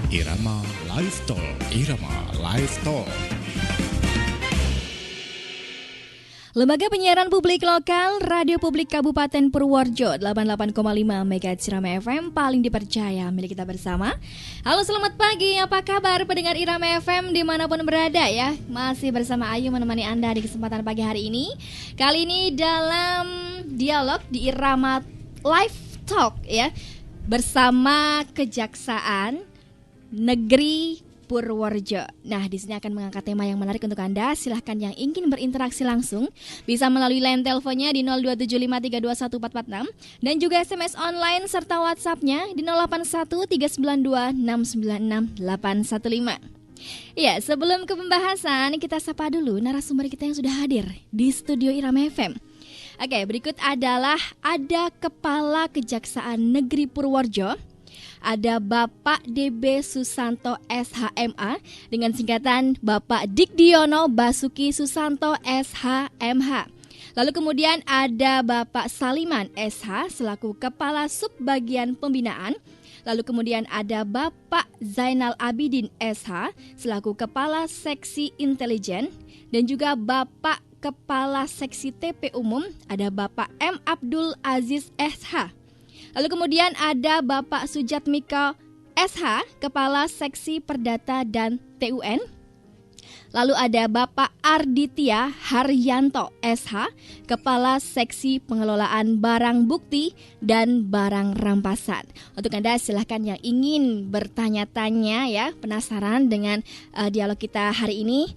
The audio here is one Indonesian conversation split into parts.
Irama Live Talk. Irama Live Talk. Lembaga Penyiaran Publik Lokal Radio Publik Kabupaten Purworejo 88,5 MHz Irama FM paling dipercaya milik kita bersama. Halo, selamat pagi, apa kabar pendengar Irama FM dimanapun berada ya. Masih bersama Ayu menemani Anda di kesempatan pagi hari ini. Kali ini dalam dialog di Irama Live Talk ya, bersama Kejaksaan Negeri Purworejo. Nah, di sini akan mengangkat tema yang menarik untuk Anda. Silahkan yang ingin berinteraksi langsung bisa melalui line teleponnya di 02753214446 dan juga SMS online serta WhatsApp-nya di 081392696815. Ya, sebelum ke pembahasan, kita sapa dulu narasumber kita yang sudah hadir di studio Irama FM. Oke, berikut adalah ada Kepala Kejaksaan Negeri Purworejo. Ada Bapak DB Susanto SHMA dengan singkatan Bapak Dikdiono Basuki Susanto SHMH. Lalu kemudian ada Bapak Saliman SH selaku Kepala Subbagian Pembinaan. Lalu kemudian ada Bapak Zainal Abidin SH selaku Kepala Seksi Intelijen. Dan juga Bapak Kepala Seksi TP Umum ada Bapak M. Abdul Aziz SH. Lalu kemudian ada Bapak Sujatmiko SH, Kepala Seksi Perdata dan TUN. Lalu ada Bapak Arditya Haryanto SH, Kepala Seksi Pengelolaan Barang Bukti dan Barang Rampasan. Untuk Anda silahkan yang ingin bertanya-tanya ya, penasaran dengan dialog kita hari ini,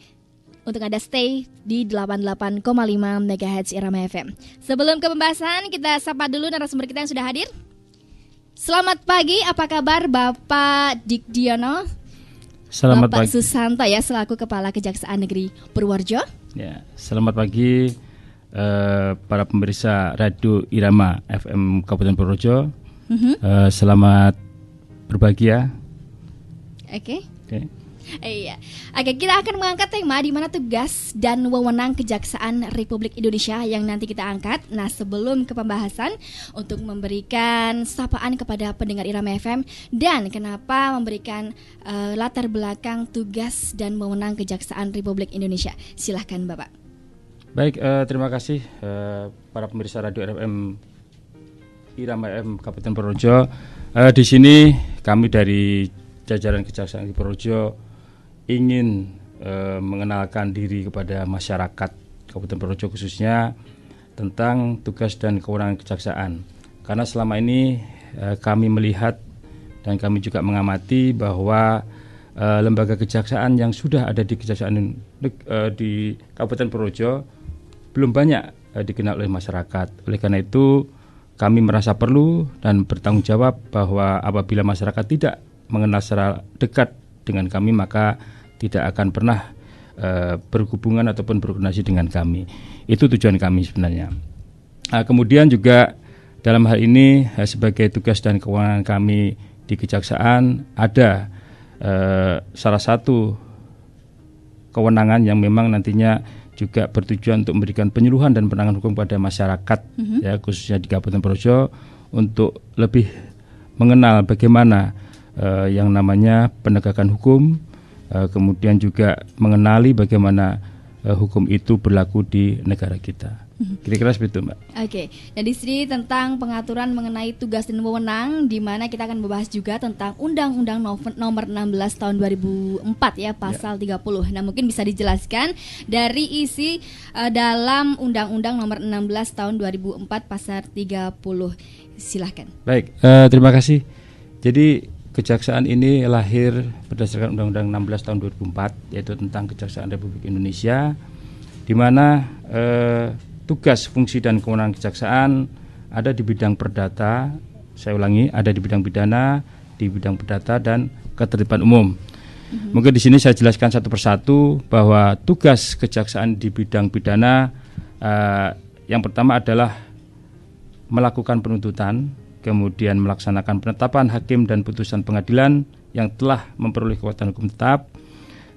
untuk Anda stay di 88,5 MHz Irama FM. Sebelum ke pembahasan, kita sapa dulu narasumber kita yang sudah hadir. Selamat pagi, apa kabar Bapak Dikdiono? Selamat Bapak pagi. Susanto ya, selaku Kepala Kejaksaan Negeri Purworejo. Ya, selamat pagi para pemirsa Radio Irama FM Kabupaten Purworejo. Selamat berbahagia. Oke. Okay. Iya. Oke, kita akan mengangkat tema di mana tugas dan wewenang Kejaksaan Republik Indonesia yang nanti kita angkat. Nah, sebelum ke pembahasan, untuk memberikan sapaan kepada pendengar Irama FM dan kenapa memberikan latar belakang tugas dan wewenang Kejaksaan Republik Indonesia. Silahkan Bapak. Baik, terima kasih para pemirsa Radio FM Irama FM Kabupaten Purworejo. Di sini kami dari jajaran Kejaksaan Negeri Purworejo ingin mengenalkan diri kepada masyarakat Kabupaten Purworejo khususnya tentang tugas dan kewenangan kejaksaan. Karena selama ini kami melihat dan kami juga mengamati bahwa lembaga kejaksaan yang sudah ada di Kejaksaan di Kabupaten Purworejo belum banyak dikenal oleh masyarakat. Oleh karena itu kami merasa perlu dan bertanggung jawab bahwa apabila masyarakat tidak mengenal secara dekat dengan kami, maka tidak akan pernah berhubungan ataupun berkoordinasi dengan kami. Itu tujuan kami sebenarnya. Kemudian juga dalam hal ini sebagai tugas dan kewenangan kami di kejaksaan ada salah satu kewenangan yang memang nantinya juga bertujuan untuk memberikan penyuluhan dan penanganan hukum pada masyarakat ya, khususnya di Kabupaten Purworejo untuk lebih mengenal bagaimana yang namanya penegakan hukum, kemudian juga mengenali bagaimana hukum itu berlaku di negara kita. Kira-kira seperti itu, Mbak. Oke, dan di sini tentang pengaturan mengenai tugas dan wewenang, di mana kita akan membahas juga tentang Undang-Undang Nomor 16 Tahun 2004 ya, Pasal 30. Nah, mungkin bisa dijelaskan dari isi dalam Undang-Undang Nomor 16 Tahun 2004 Pasal 30. Silahkan. Baik, terima kasih. Jadi Kejaksaan ini lahir berdasarkan Undang-Undang 16 Tahun 2004, yaitu tentang Kejaksaan Republik Indonesia, di mana tugas, fungsi, dan kewenangan kejaksaan ada di bidang perdata, saya ulangi, ada di bidang pidana, di bidang perdata, dan ketertiban umum. Mungkin di sini saya jelaskan satu persatu bahwa tugas kejaksaan di bidang pidana yang pertama adalah melakukan penuntutan, kemudian melaksanakan penetapan hakim dan putusan pengadilan yang telah memperoleh kekuatan hukum tetap,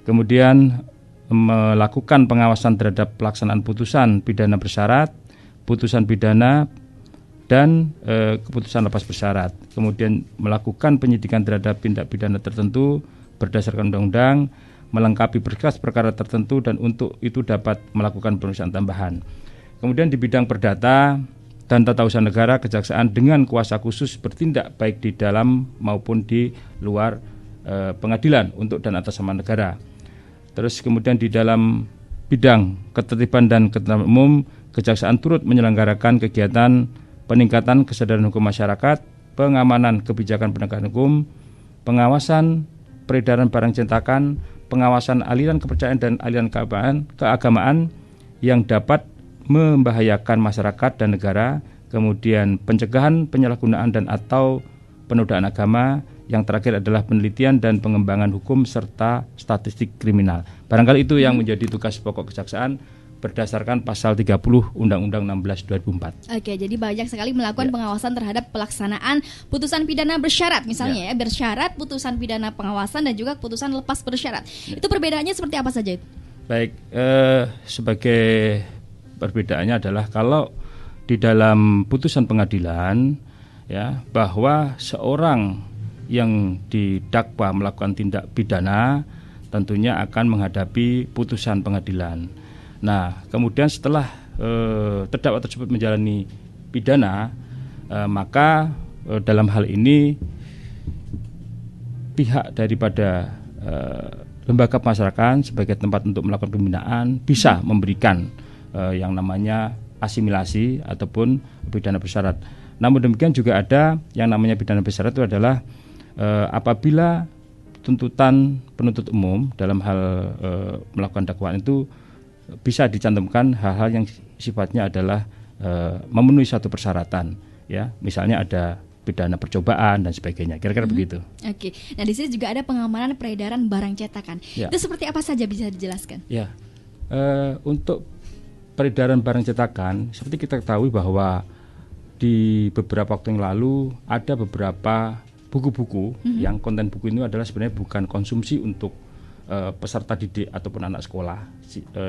kemudian melakukan pengawasan terhadap pelaksanaan putusan pidana bersyarat, putusan pidana, dan keputusan lepas bersyarat. Kemudian melakukan penyidikan terhadap tindak pidana tertentu berdasarkan undang-undang, melengkapi berkas perkara tertentu dan untuk itu dapat melakukan pemeriksaan tambahan. Kemudian di bidang perdata dan tata usaha negara, kejaksaan dengan kuasa khusus bertindak baik di dalam maupun di luar pengadilan untuk dan atas nama negara. Terus kemudian di dalam bidang ketertiban dan ketentraman umum, kejaksaan turut menyelenggarakan kegiatan peningkatan kesadaran hukum masyarakat, pengamanan kebijakan penegakan hukum, pengawasan peredaran barang cetakan, pengawasan aliran kepercayaan dan aliran keagamaan yang dapat membahayakan masyarakat dan negara, kemudian pencegahan penyalahgunaan dan atau penodaan agama, yang terakhir adalah penelitian dan pengembangan hukum serta statistik kriminal. Barangkali itu yang menjadi tugas pokok kejaksaan berdasarkan pasal 30 Undang-Undang 16 2004. Oke, jadi banyak sekali melakukan pengawasan terhadap pelaksanaan putusan pidana bersyarat misalnya bersyarat, putusan pidana pengawasan dan juga putusan lepas bersyarat. Itu perbedaannya seperti apa saja itu? Baik, sebagai perbedaannya adalah kalau di dalam putusan pengadilan ya, bahwa seorang yang didakwa melakukan tindak pidana tentunya akan menghadapi putusan pengadilan. Nah, kemudian setelah terdakwa tersebut menjalani pidana, maka dalam hal ini pihak daripada lembaga pemasarakatan sebagai tempat untuk melakukan pembinaan bisa memberikan yang namanya asimilasi ataupun pidana bersyarat. Namun demikian juga ada yang namanya pidana bersyarat itu adalah apabila tuntutan penuntut umum dalam hal melakukan dakwaan itu bisa dicantumkan hal-hal yang sifatnya adalah memenuhi satu persyaratan, ya, misalnya ada pidana percobaan dan sebagainya, kira-kira begitu. Oke, nah di sini juga ada pengamanan peredaran barang cetakan. Ya. Itu seperti apa saja, bisa dijelaskan? Ya, untuk peredaran barang cetakan, seperti kita ketahui bahwa di beberapa waktu yang lalu ada beberapa buku-buku yang konten buku ini adalah sebenarnya bukan konsumsi untuk peserta didik ataupun anak sekolah,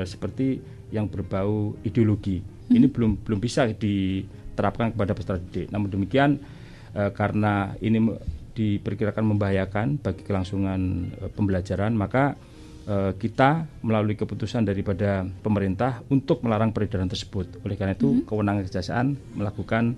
seperti yang berbau ideologi. Ini belum bisa diterapkan kepada peserta didik. Namun demikian karena ini diperkirakan membahayakan bagi kelangsungan pembelajaran, maka kita melalui keputusan daripada pemerintah untuk melarang peredaran tersebut. Oleh karena itu kewenangan kejaksaan melakukan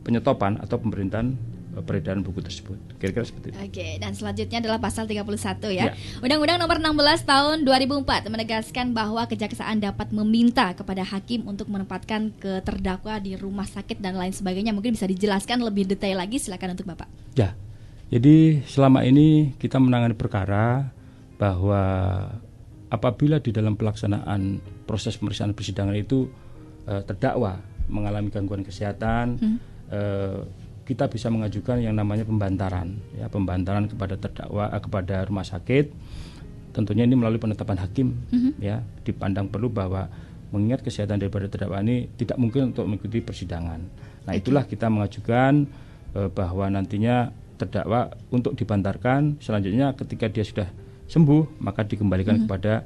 penyetopan atau pemerintahan peredaran buku tersebut. Kira-kira seperti itu. Oke, dan selanjutnya adalah pasal 31 ya. Undang-Undang nomor 16 tahun 2004 menegaskan bahwa kejaksaan dapat meminta kepada hakim untuk menempatkan ke terdakwa di rumah sakit dan lain sebagainya. Mungkin bisa dijelaskan lebih detail lagi, silakan untuk Bapak. Ya. Jadi selama ini kita menangani perkara bahwa apabila di dalam pelaksanaan proses pemeriksaan persidangan itu terdakwa mengalami gangguan kesehatan, kita bisa mengajukan yang namanya pembantaran, ya, pembantaran kepada terdakwa, kepada rumah sakit. Tentunya ini melalui penetapan hakim, ya, dipandang perlu bahwa mengingat kesehatan daripada terdakwa ini tidak mungkin untuk mengikuti persidangan. Nah, itulah kita mengajukan bahwa nantinya terdakwa untuk dibantarkan, selanjutnya ketika dia sudah sembuh maka dikembalikan kepada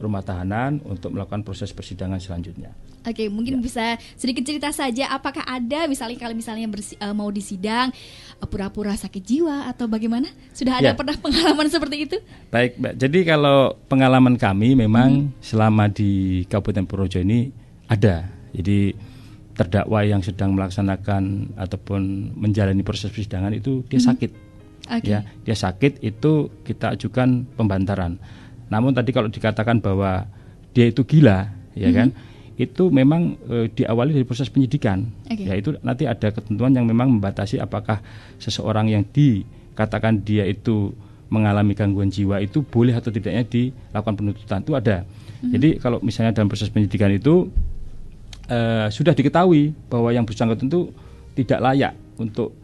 rumah tahanan untuk melakukan proses persidangan selanjutnya. Oke, mungkin bisa sedikit cerita saja apakah ada misalnya kalau misalnya mau disidang pura-pura sakit jiwa atau bagaimana? Sudah ada pernah pengalaman seperti itu? Baik, Mbak. Jadi kalau pengalaman kami memang selama di Kabupaten Purworejo ini ada. Jadi terdakwa yang sedang melaksanakan ataupun menjalani proses persidangan itu dia sakit. Ya, dia sakit itu kita ajukan pembantaran. Namun tadi kalau dikatakan bahwa dia itu gila, ya kan? Itu memang diawali dari proses penyidikan. Yaitu nanti ada ketentuan yang memang membatasi apakah seseorang yang dikatakan dia itu mengalami gangguan jiwa itu boleh atau tidaknya dilakukan penuntutan. Itu ada. Jadi kalau misalnya dalam proses penyidikan itu sudah diketahui bahwa yang bersangkutan itu tidak layak untuk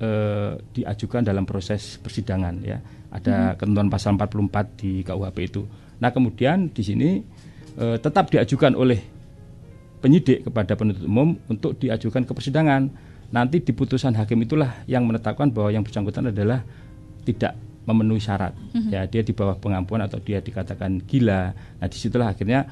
diajukan dalam proses persidangan, ya. Ada ketentuan pasal 44 di KUHP itu. Nah, kemudian di sini tetap diajukan oleh penyidik kepada penuntut umum untuk diajukan ke persidangan. Nanti di putusan hakim itulah yang menetapkan bahwa yang bersangkutan adalah tidak memenuhi syarat. Ya, dia di bawah pengampuan atau dia dikatakan gila. Nah, disitulah akhirnya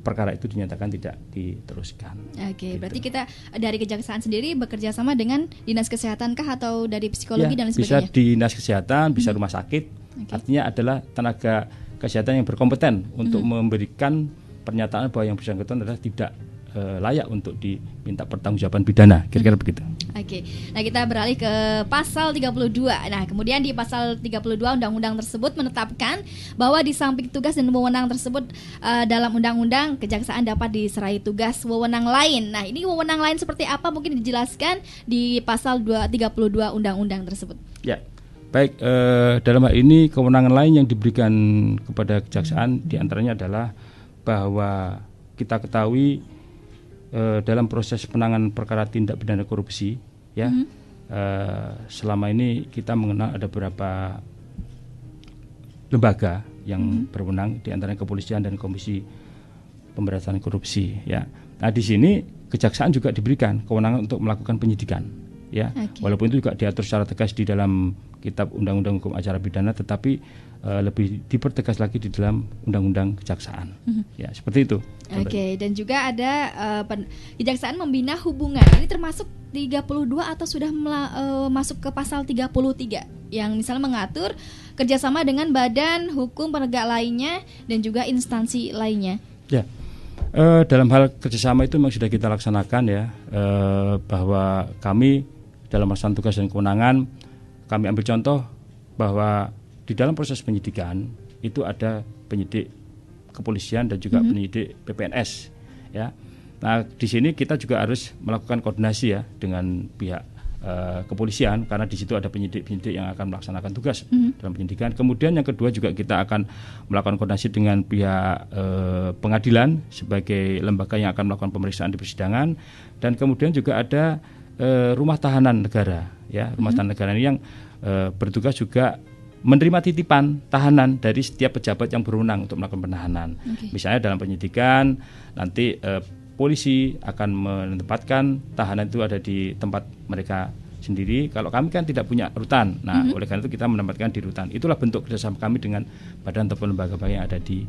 perkara itu dinyatakan tidak diteruskan. Oke, Gitu. berarti kita dari kejaksaan sendiri bekerja sama dengan dinas kesehatan kah atau dari psikologi dan lain bisa sebagainya? dinas kesehatan, bisa rumah sakit. Artinya adalah tenaga kesehatan yang berkompeten untuk memberikan pernyataan bahwa yang bersangkutan adalah tidak layak untuk diminta pertanggungjawaban pidana, kira-kira begitu. Oke, nah kita beralih ke pasal 32. Nah, kemudian di pasal 32 undang-undang tersebut menetapkan bahwa di samping tugas dan wewenang tersebut dalam undang-undang kejaksaan dapat diserai tugas wewenang lain. Nah, ini wewenang lain seperti apa mungkin dijelaskan di pasal 32 undang-undang tersebut. Ya, baik, dalam hal ini kewenangan lain yang diberikan kepada kejaksaan diantaranya adalah bahwa kita ketahui dalam proses penanganan perkara tindak pidana korupsi, ya, selama ini kita mengenal ada beberapa lembaga yang berwenang, diantaranya kepolisian dan Komisi Pemberantasan Korupsi, ya. Nah, di sini kejaksaan juga diberikan kewenangan untuk melakukan penyidikan, ya. Walaupun itu juga diatur secara tegas di dalam Kitab Undang-Undang Hukum Acara Pidana, tetapi lebih dipertegas lagi di dalam Undang-Undang Kejaksaan. Ya, seperti itu. Oke, dan juga ada kejaksaan membina hubungan. Ini termasuk 32 atau sudah masuk ke pasal 33 yang misalnya mengatur kerjasama dengan badan hukum penegak lainnya dan juga instansi lainnya. Ya, dalam hal kerjasama itu memang sudah kita laksanakan, ya, bahwa kami dalam melaksanakan tugas dan kewenangan, kami ambil contoh bahwa di dalam proses penyidikan itu ada penyidik kepolisian dan juga penyidik PPNS, ya. Nah, di sini kita juga harus melakukan koordinasi, ya, dengan pihak kepolisian, karena di situ ada penyidik-penyidik yang akan melaksanakan tugas dalam penyidikan. Kemudian yang kedua juga kita akan melakukan koordinasi dengan pihak pengadilan sebagai lembaga yang akan melakukan pemeriksaan di persidangan, dan kemudian juga ada rumah tahanan negara, ya. Rumah tahanan negara ini yang bertugas juga menerima titipan tahanan dari setiap pejabat yang berwenang untuk melakukan penahanan. Misalnya dalam penyidikan nanti polisi akan menempatkan tahanan itu ada di tempat mereka sendiri. Kalau kami kan tidak punya rutan, nah oleh karena itu kita menempatkan di rutan. Itulah bentuk kerjasama kami dengan badan ataupun lembaga yang ada di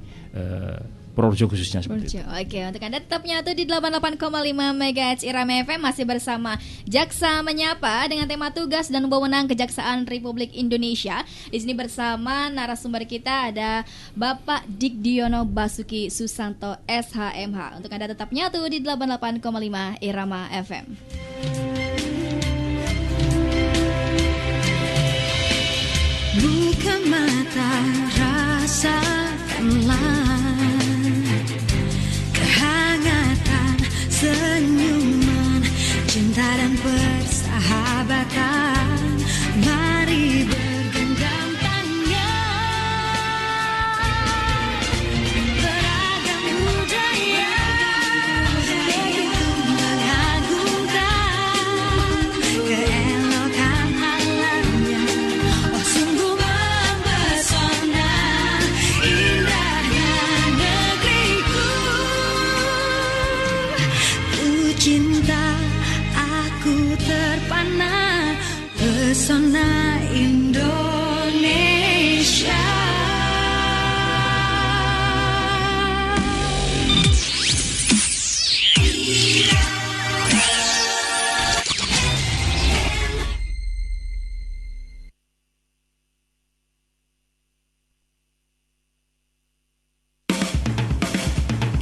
Purworejo khususnya seperti itu. Oke, untuk Anda tetap nyatu di 88,5 MHz Irama FM, masih bersama Jaksa Menyapa dengan tema tugas dan wewenang Kejaksaan Republik Indonesia. Di sini bersama narasumber kita ada Bapak Dikdiono Basuki Susanto SHMH. Untuk Anda tetap nyatu di 88,5 Irama FM. Buka mata, rasakanlah kehangatan, senyuman, cinta dan persahabatan. Mari bergenggam tangan, beragam budaya begitu mengagumkan keelokan alamnya. Oh, sungguh mempesona indahnya negeriku. Ku cinta, aku terpana pesona Indonesia.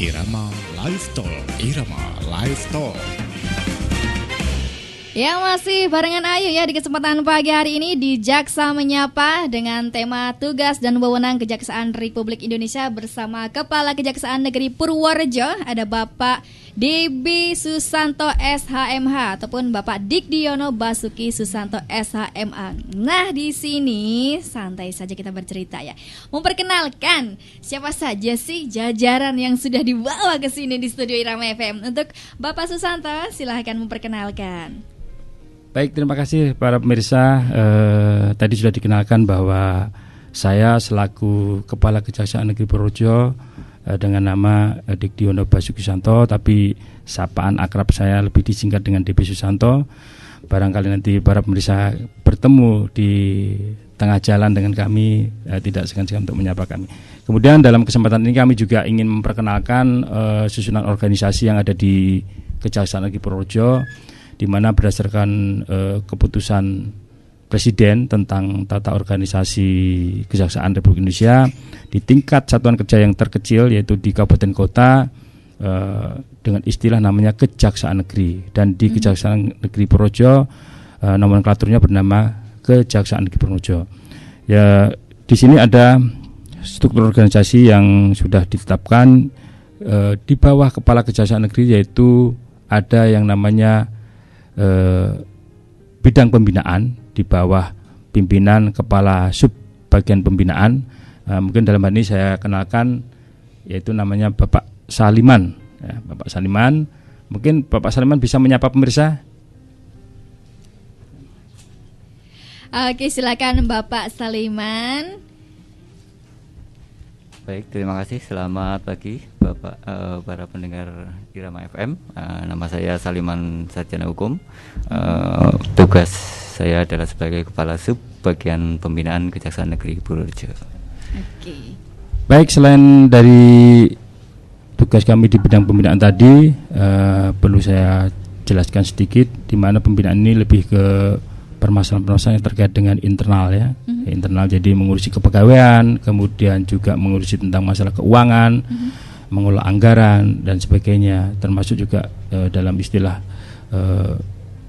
Irama Live Talk. Irama Live Talk. Ya, masih barengan Ayu ya di kesempatan pagi hari ini di Jaksa Menyapa dengan tema tugas dan wewenang Kejaksaan Republik Indonesia bersama Kepala Kejaksaan Negeri Purworejo, ada Bapak DB Susanto SHMH ataupun Bapak Dikdiono Basuki Susanto SHMA. Nah, di sini santai saja kita bercerita ya. Memperkenalkan siapa saja sih jajaran yang sudah dibawa ke sini di studio Irama FM. Untuk Bapak Susanto, silahkan memperkenalkan. Baik, terima kasih para pemirsa. Tadi sudah dikenalkan bahwa saya selaku Kepala Kejaksaan Negeri Purworejo dengan nama Dikdiono Basuki Susanto, tapi sapaan akrab saya lebih disingkat dengan DB Susanto. Barangkali nanti para pemirsa bertemu di tengah jalan dengan kami, tidak segan-segan untuk menyapa kami. Kemudian dalam kesempatan ini kami juga ingin memperkenalkan susunan organisasi yang ada di Kejaksaan Negeri Purworejo, di mana berdasarkan keputusan Presiden tentang tata organisasi Kejaksaan Republik Indonesia di tingkat satuan kerja yang terkecil, yaitu di kabupaten kota, dengan istilah namanya Kejaksaan Negeri, dan di Kejaksaan Negeri Purworejo nomenklaturnya bernama Kejaksaan Negeri Purworejo. Ya, di sini ada struktur organisasi yang sudah ditetapkan di bawah Kepala Kejaksaan Negeri, yaitu ada yang namanya bidang pembinaan di bawah pimpinan Kepala Sub Bagian Pembinaan. Mungkin dalam hal ini saya kenalkan, yaitu namanya Bapak Saliman. Ya, Bapak Saliman, mungkin Bapak Saliman bisa menyapa pemirsa. Oke, silakan Bapak Saliman. Baik, terima kasih. Selamat pagi Bapak, para pendengar Irama FM. Nama saya Saliman Sarjana Hukum. Tugas saya adalah sebagai Kepala Sub Bagian Pembinaan Kejaksaan Negeri Purworejo. Oke. Baik, selain dari tugas kami di bidang pembinaan tadi, perlu saya jelaskan sedikit di mana pembinaan ini lebih ke permasalahan-permasalahan yang terkait dengan internal, ya. Internal, jadi mengurusi kepegawaian, kemudian juga mengurusi tentang masalah keuangan, mengelola anggaran dan sebagainya, termasuk juga dalam istilah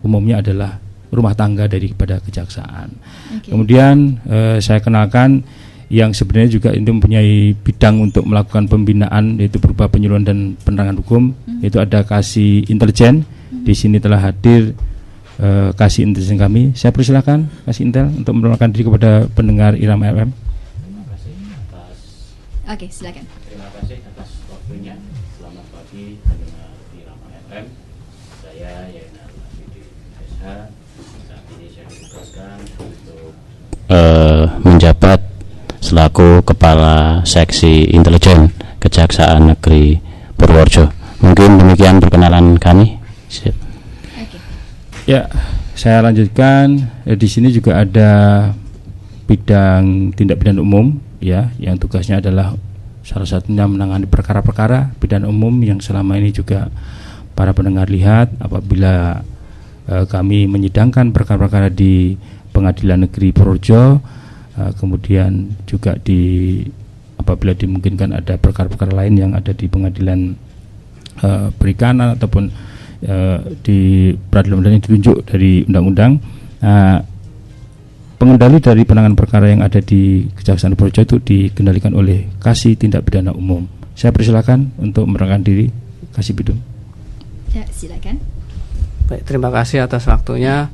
umumnya adalah rumah tangga daripada kejaksaan. Kemudian saya kenalkan yang sebenarnya juga ini mempunyai bidang untuk melakukan pembinaan, yaitu berupa penyuluhan dan penerangan hukum, yaitu ada Kasih Intelijen. Di sini telah hadir Kasih Intelijen kami. Saya persilakan Kasih Intel untuk memperkenalkan diri kepada pendengar Irama FM. Terima kasih atas. Oke, silakan. Terima kasih atas waktunya. Selamat pagi pendengar Irama FM. Saya Yainal Abidin SH. Saat ini saya ditugaskan untuk menjabat selaku Kepala Seksi Intelijen Kejaksaan Negeri Purworejo. Mungkin demikian perkenalan kami. Ya, saya lanjutkan. Di sini juga ada bidang tindak pidana umum, ya, yang tugasnya adalah salah satunya menangani perkara-perkara pidana umum yang selama ini juga para pendengar lihat apabila kami menyidangkan perkara-perkara di Pengadilan Negeri Purworejo, kemudian juga apabila dimungkinkan ada perkara-perkara lain yang ada di Pengadilan Perikanan ataupun di peradilan yang ditunjuk dari undang-undang. Pengendali dari penanganan perkara yang ada di Kejaksaan Purworejo itu dikendalikan oleh Kasih Tindak Pidana Umum. Saya persilakan untuk menerangkan diri, Kasih Bidum. Ya, silakan. Baik, terima kasih atas waktunya.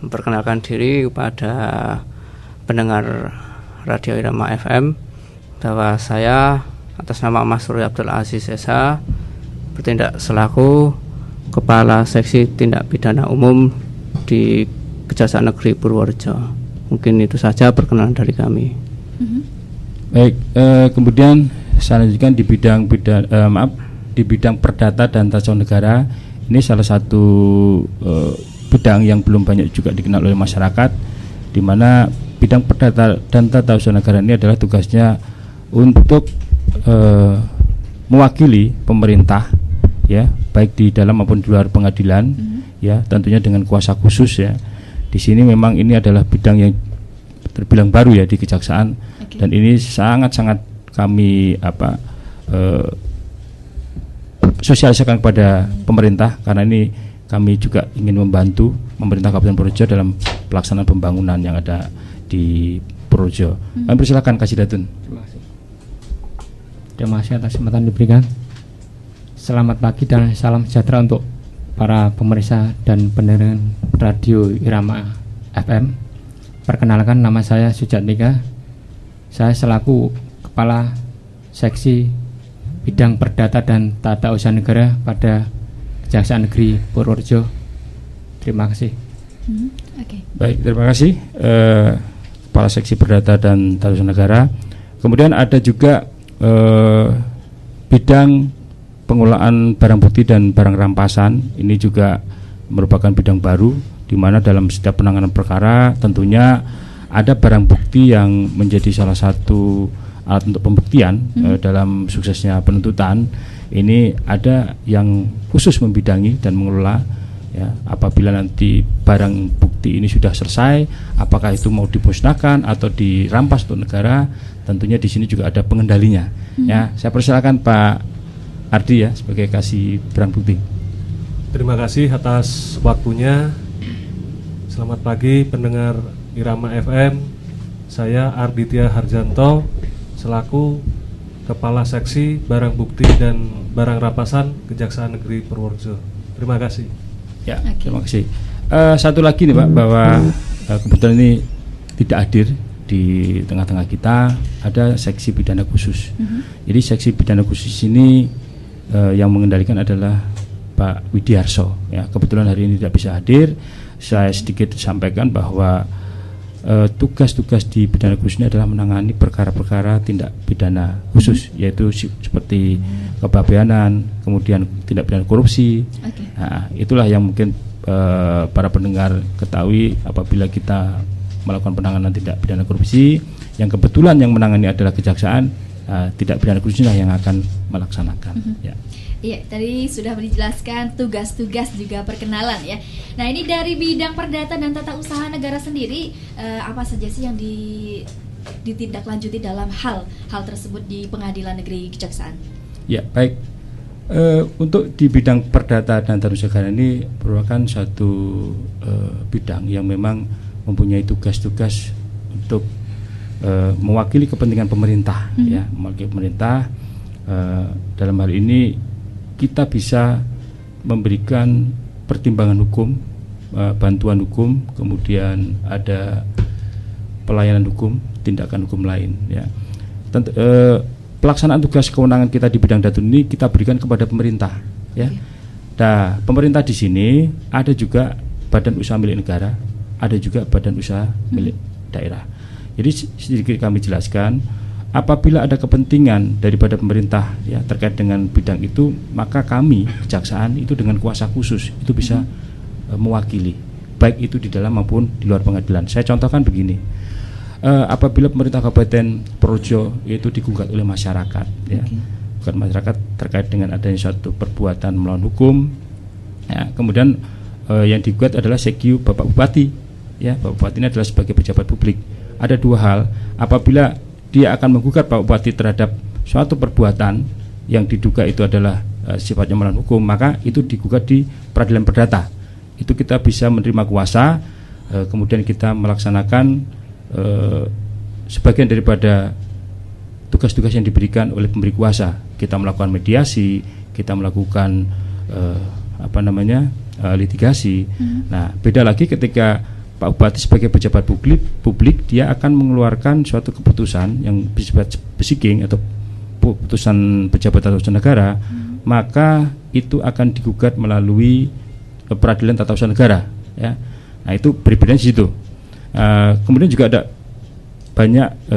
Memperkenalkan diri kepada pendengar Radio Irama FM bahwa saya atas nama Mas Ruri Abdul Aziz SH bertindak selaku Kepala Seksi Tindak Pidana Umum di Kejaksaan Negeri Purworejo. Mungkin itu saja perkenalan dari kami. Baik, kemudian saya lanjutkan di di bidang perdata dan tata usaha negara. Ini salah satu bidang yang belum banyak juga dikenal oleh masyarakat, di mana bidang perdata dan tata usaha negara ini adalah tugasnya untuk mewakili pemerintah, ya, baik di dalam maupun di luar pengadilan, ya, tentunya dengan kuasa khusus, ya. Di sini memang ini adalah bidang yang terbilang baru, ya, di kejaksaan, dan ini sangat-sangat kami sosialisasikan kepada pemerintah, karena ini kami juga ingin membantu pemerintah Kabupaten Purworejo dalam pelaksanaan pembangunan yang ada di Purworejo. Kami persilakan Kasih Datun. Terima kasih atas kesempatan diberikan. Selamat pagi dan salam sejahtera untuk para pemirsa dan pendengar Radio Irama FM. Perkenalkan, nama saya Sujatnika. Saya selaku Kepala Seksi Bidang Perdata dan Tata Usaha Negara pada Kejaksaan Negeri Purworejo. Terima kasih. Baik, terima kasih Kepala Seksi Perdata dan Tata Usaha Negara. Kemudian ada juga bidang pengelolaan barang bukti dan barang rampasan. Ini juga merupakan bidang baru, di mana dalam setiap penanganan perkara tentunya ada barang bukti yang menjadi salah satu alat untuk pembuktian dalam suksesnya penuntutan. Ini ada yang khusus membidangi dan mengelola, ya, apabila nanti barang bukti ini sudah selesai, apakah itu mau dimusnahkan atau dirampas untuk negara, tentunya di sini juga ada pengendalinya. Ya, saya persilakan Pak Ardi ya sebagai kasih barang bukti. Terima kasih atas waktunya. Selamat pagi pendengar Irama FM. Saya Arditya Harjanto selaku Kepala Seksi Barang Bukti dan Barang Rampasan Kejaksaan Negeri Purworejo. Terima kasih. Ya, terima kasih. Satu lagi nih Pak, bahwa kebetulan ini tidak hadir di tengah-tengah kita, ada seksi pidana khusus. Jadi seksi pidana khusus ini yang mengendalikan adalah Pak Widiarso. Ya, kebetulan hari ini tidak bisa hadir. Saya sedikit sampaikan bahwa tugas-tugas di pidana khusus ini adalah menangani perkara-perkara tindak pidana khusus, yaitu seperti kepabeanan, kemudian tindak pidana korupsi. Nah, itulah yang mungkin para pendengar ketahui apabila kita melakukan penanganan tindak pidana korupsi, yang kebetulan yang menangani adalah kejaksaan, tindak pidana korupsi lah yang akan melaksanakan. Ya. Iya, tadi sudah dijelaskan tugas-tugas juga perkenalan ya. Nah, ini dari bidang perdata dan tata usaha negara sendiri, apa saja sih yang ditindaklanjuti dalam hal tersebut di Pengadilan Negeri Kejaksaan? Ya, baik. Untuk di bidang perdata dan tata usaha negara ini merupakan satu bidang yang memang mempunyai tugas-tugas untuk mewakili kepentingan pemerintah, ya, mewakili pemerintah. Dalam hal ini kita bisa memberikan pertimbangan hukum, bantuan hukum, kemudian ada pelayanan hukum, tindakan hukum lain. Ya. Pelaksanaan tugas kewenangan kita di bidang data ini kita berikan kepada pemerintah. Ya. Nah, pemerintah di sini ada juga badan usaha milik negara, ada juga badan usaha milik daerah. Jadi sedikit kami jelaskan. Apabila ada kepentingan daripada pemerintah ya terkait dengan bidang itu, maka kami kejaksaan itu dengan kuasa khusus itu bisa mewakili, baik itu di dalam maupun di luar pengadilan. Saya contohkan begini, apabila pemerintah Kabupaten Purworejo itu digugat oleh masyarakat, ya, bukan masyarakat terkait dengan adanya suatu perbuatan melawan hukum, ya, kemudian yang digugat adalah SEGIU Bapak Bupati, ya, Bapak Bupati ini adalah sebagai pejabat publik. Ada dua hal, apabila dia akan menggugat Pak Bupati terhadap suatu perbuatan yang diduga itu adalah sifatnya melawan hukum, maka itu digugat di peradilan perdata. Itu kita bisa menerima kuasa, kemudian kita melaksanakan sebagian daripada tugas-tugas yang diberikan oleh pemberi kuasa. Kita melakukan mediasi, kita melakukan litigasi. Nah, beda lagi ketika Pak Bupati sebagai pejabat publik dia akan mengeluarkan suatu keputusan yang bersifat besiking atau putusan pejabat tata usaha negara, maka itu akan digugat melalui peradilan tata usaha negara. Ya. Nah, itu berbeda di situ. Kemudian juga ada banyak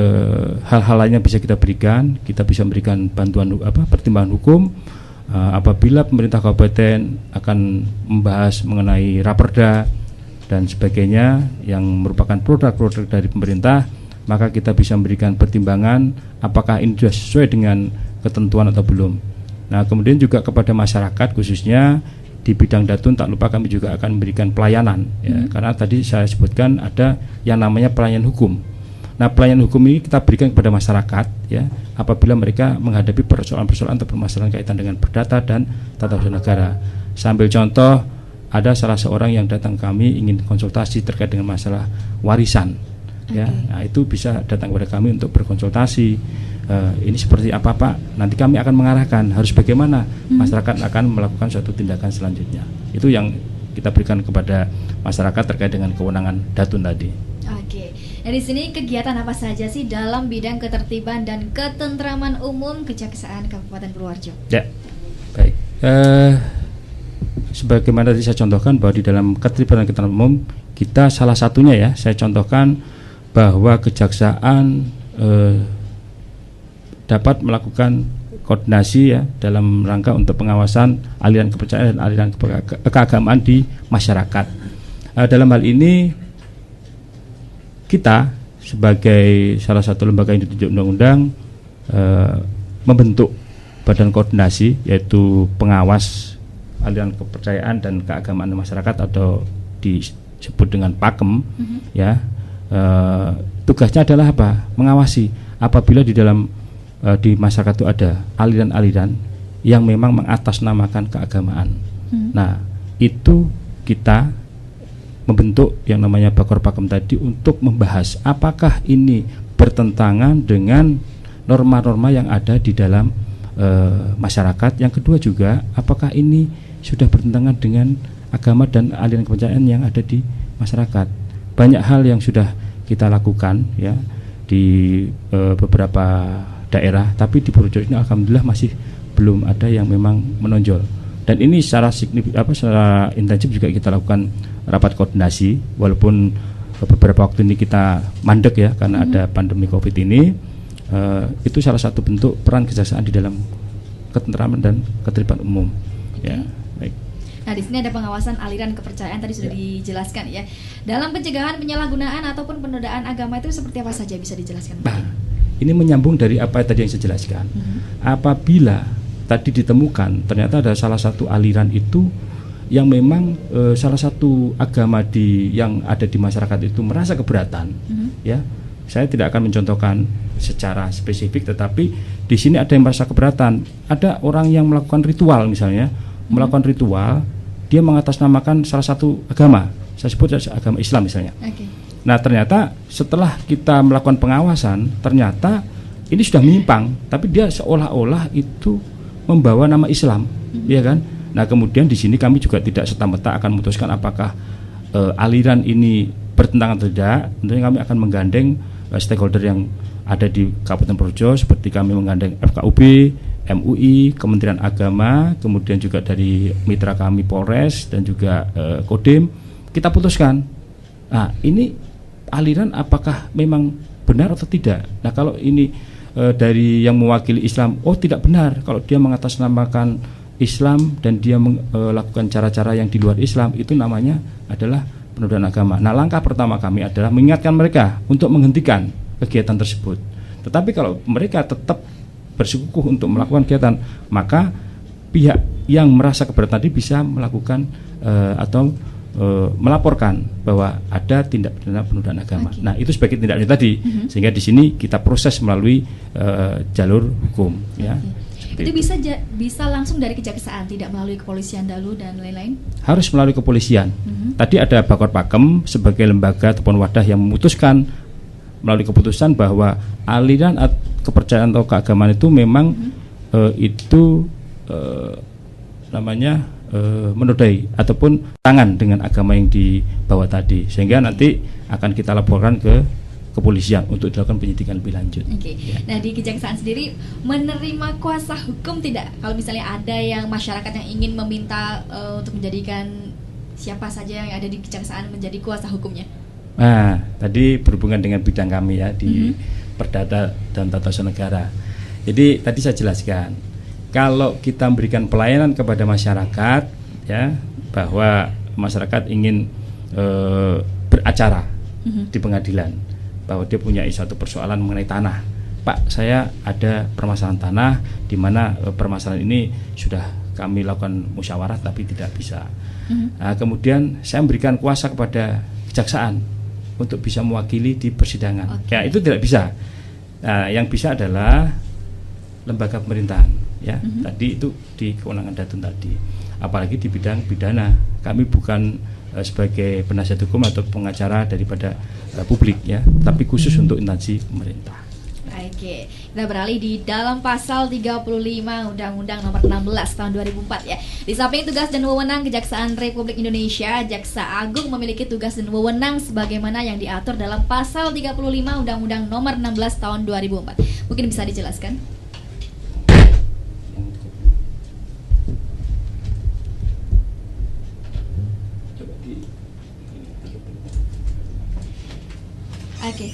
hal-hal lain yang bisa kita berikan. Kita bisa memberikan bantuan pertimbangan hukum apabila pemerintah kabupaten akan membahas mengenai raperda dan sebagainya yang merupakan produk-produk dari pemerintah, maka kita bisa memberikan pertimbangan apakah ini sudah sesuai dengan ketentuan atau belum. Nah, kemudian juga kepada masyarakat khususnya di bidang datun, tak lupa kami juga akan memberikan pelayanan, ya, karena tadi saya sebutkan ada yang namanya pelayanan hukum. Nah, pelayanan hukum ini kita berikan kepada masyarakat, ya, apabila mereka menghadapi persoalan-persoalan atau permasalahan kaitan dengan perdata dan tata usaha negara. Sambil contoh, ada salah seorang yang datang kami ingin konsultasi terkait dengan masalah warisan, ya. Nah, itu bisa datang kepada kami untuk berkonsultasi. Ini seperti apa Pak? Nanti kami akan mengarahkan harus bagaimana masyarakat akan melakukan suatu tindakan selanjutnya. Itu yang kita berikan kepada masyarakat terkait dengan kewenangan datun tadi. Oke. Nah, di sini kegiatan apa saja sih dalam bidang ketertiban dan ketentraman umum Kejaksaan Kabupaten Purworejo? Ya, baik. Sebagaimana tadi saya contohkan bahwa di dalam ketertiban dan ketentraman umum kita salah satunya, ya, saya contohkan bahwa kejaksaan dapat melakukan koordinasi, ya, dalam rangka untuk pengawasan aliran kepercayaan dan aliran keagamaan di masyarakat. Dalam hal ini kita sebagai salah satu lembaga yang ditunjuk undang-undang membentuk badan koordinasi, yaitu pengawas aliran kepercayaan dan keagamaan masyarakat atau disebut dengan PAKEM. Ya, tugasnya adalah apa? Mengawasi apabila di dalam di masyarakat itu ada aliran-aliran yang memang mengatasnamakan keagamaan. Nah, itu kita membentuk yang namanya Bakor Pakem tadi untuk membahas apakah ini bertentangan dengan norma-norma yang ada di dalam masyarakat. Yang kedua juga, apakah ini sudah bertentangan dengan agama dan aliran kepercayaan yang ada di masyarakat. Banyak hal yang sudah kita lakukan ya di beberapa daerah, tapi di Purworejo ini alhamdulillah masih belum ada yang memang menonjol. Dan ini secara secara intensif juga kita lakukan rapat koordinasi, walaupun beberapa waktu ini kita mandek ya karena ada pandemi Covid ini. Itu salah satu bentuk peran kejaksaan di dalam ketentraman dan ketertiban umum. Ya, baik. Nah, di sini ada pengawasan aliran kepercayaan tadi sudah dijelaskan ya. Dalam pencegahan penyalahgunaan ataupun penodaan agama itu seperti apa saja, bisa dijelaskan? Nah, ini menyambung dari apa tadi yang saya jelaskan. Apabila tadi ditemukan ternyata ada salah satu aliran itu yang memang salah satu agama yang ada di masyarakat itu merasa keberatan, ya. Saya tidak akan mencontohkan secara spesifik, tetapi di sini ada yang merasa keberatan. Ada orang yang melakukan ritual misalnya, melakukan ritual, dia mengatasnamakan salah satu agama. Saya sebut agama Islam misalnya. Nah, ternyata setelah kita melakukan pengawasan, ternyata ini sudah menyimpang, tapi dia seolah-olah itu membawa nama Islam, ya kan? Nah, kemudian di sini kami juga tidak serta-merta akan memutuskan apakah aliran ini bertentangan atau tidak. Tentunya kami akan menggandeng stakeholder yang ada di Kabupaten Purworejo, seperti kami menggandeng FKUB, MUI, Kementerian Agama, kemudian juga dari mitra kami Polres dan juga Kodim. Kita putuskan, nah ini aliran apakah memang benar atau tidak. Nah, kalau ini dari yang mewakili Islam, oh tidak benar, kalau dia mengatasnamakan Islam dan dia melakukan cara-cara yang di luar Islam, itu namanya adalah penodaan agama. Nah, langkah pertama kami adalah mengingatkan mereka untuk menghentikan kegiatan tersebut. Tetapi kalau mereka tetap bersikukuh untuk melakukan kegiatan, maka pihak yang merasa keberatan tadi bisa melakukan atau melaporkan bahwa ada tindak pidana penodaan agama. Nah, itu sebagai tindak pidana tadi, sehingga di sini kita proses melalui jalur hukum. Ya. Itu bisa langsung dari kejaksaan, tidak melalui kepolisian dahulu dan lain-lain? Harus melalui kepolisian. Tadi ada Bakor Pakem sebagai lembaga ataupun wadah yang memutuskan melalui keputusan bahwa aliran kepercayaan atau keagamaan itu memang itu namanya menodai ataupun tangan dengan agama yang dibawa tadi, sehingga nanti akan kita laporkan ke kepolisian untuk dilakukan penyidikan lebih lanjut. Ya. Nah, di kejaksaan sendiri menerima kuasa hukum tidak? Kalau misalnya ada yang masyarakat yang ingin meminta untuk menjadikan siapa saja yang ada di kejaksaan menjadi kuasa hukumnya? Nah, tadi berhubungan dengan bidang kami ya di Perdata dan Tata Usaha Negara. Jadi tadi saya jelaskan, kalau kita memberikan pelayanan kepada masyarakat, ya, bahwa masyarakat ingin beracara di pengadilan, bahwa dia punya satu persoalan mengenai tanah. Pak, saya ada permasalahan tanah di mana permasalahan ini sudah kami lakukan musyawarah tapi tidak bisa. Nah, kemudian saya memberikan kuasa kepada kejaksaan untuk bisa mewakili di persidangan. Ya, itu tidak bisa. Nah, yang bisa adalah lembaga pemerintahan. Ya, tadi itu di kewenangan Datun tadi. Apalagi di bidang pidana, kami bukan sebagai penasihat hukum atau pengacara daripada publik ya, tapi khusus untuk instansi pemerintah. Oke, kita beralih di dalam pasal 35 Undang-Undang Nomor 16 Tahun 2004 ya. Di samping tugas dan wewenang Kejaksaan Republik Indonesia, Jaksa Agung memiliki tugas dan wewenang sebagaimana yang diatur dalam pasal 35 Undang-Undang Nomor 16 Tahun 2004. Mungkin bisa dijelaskan? Oke.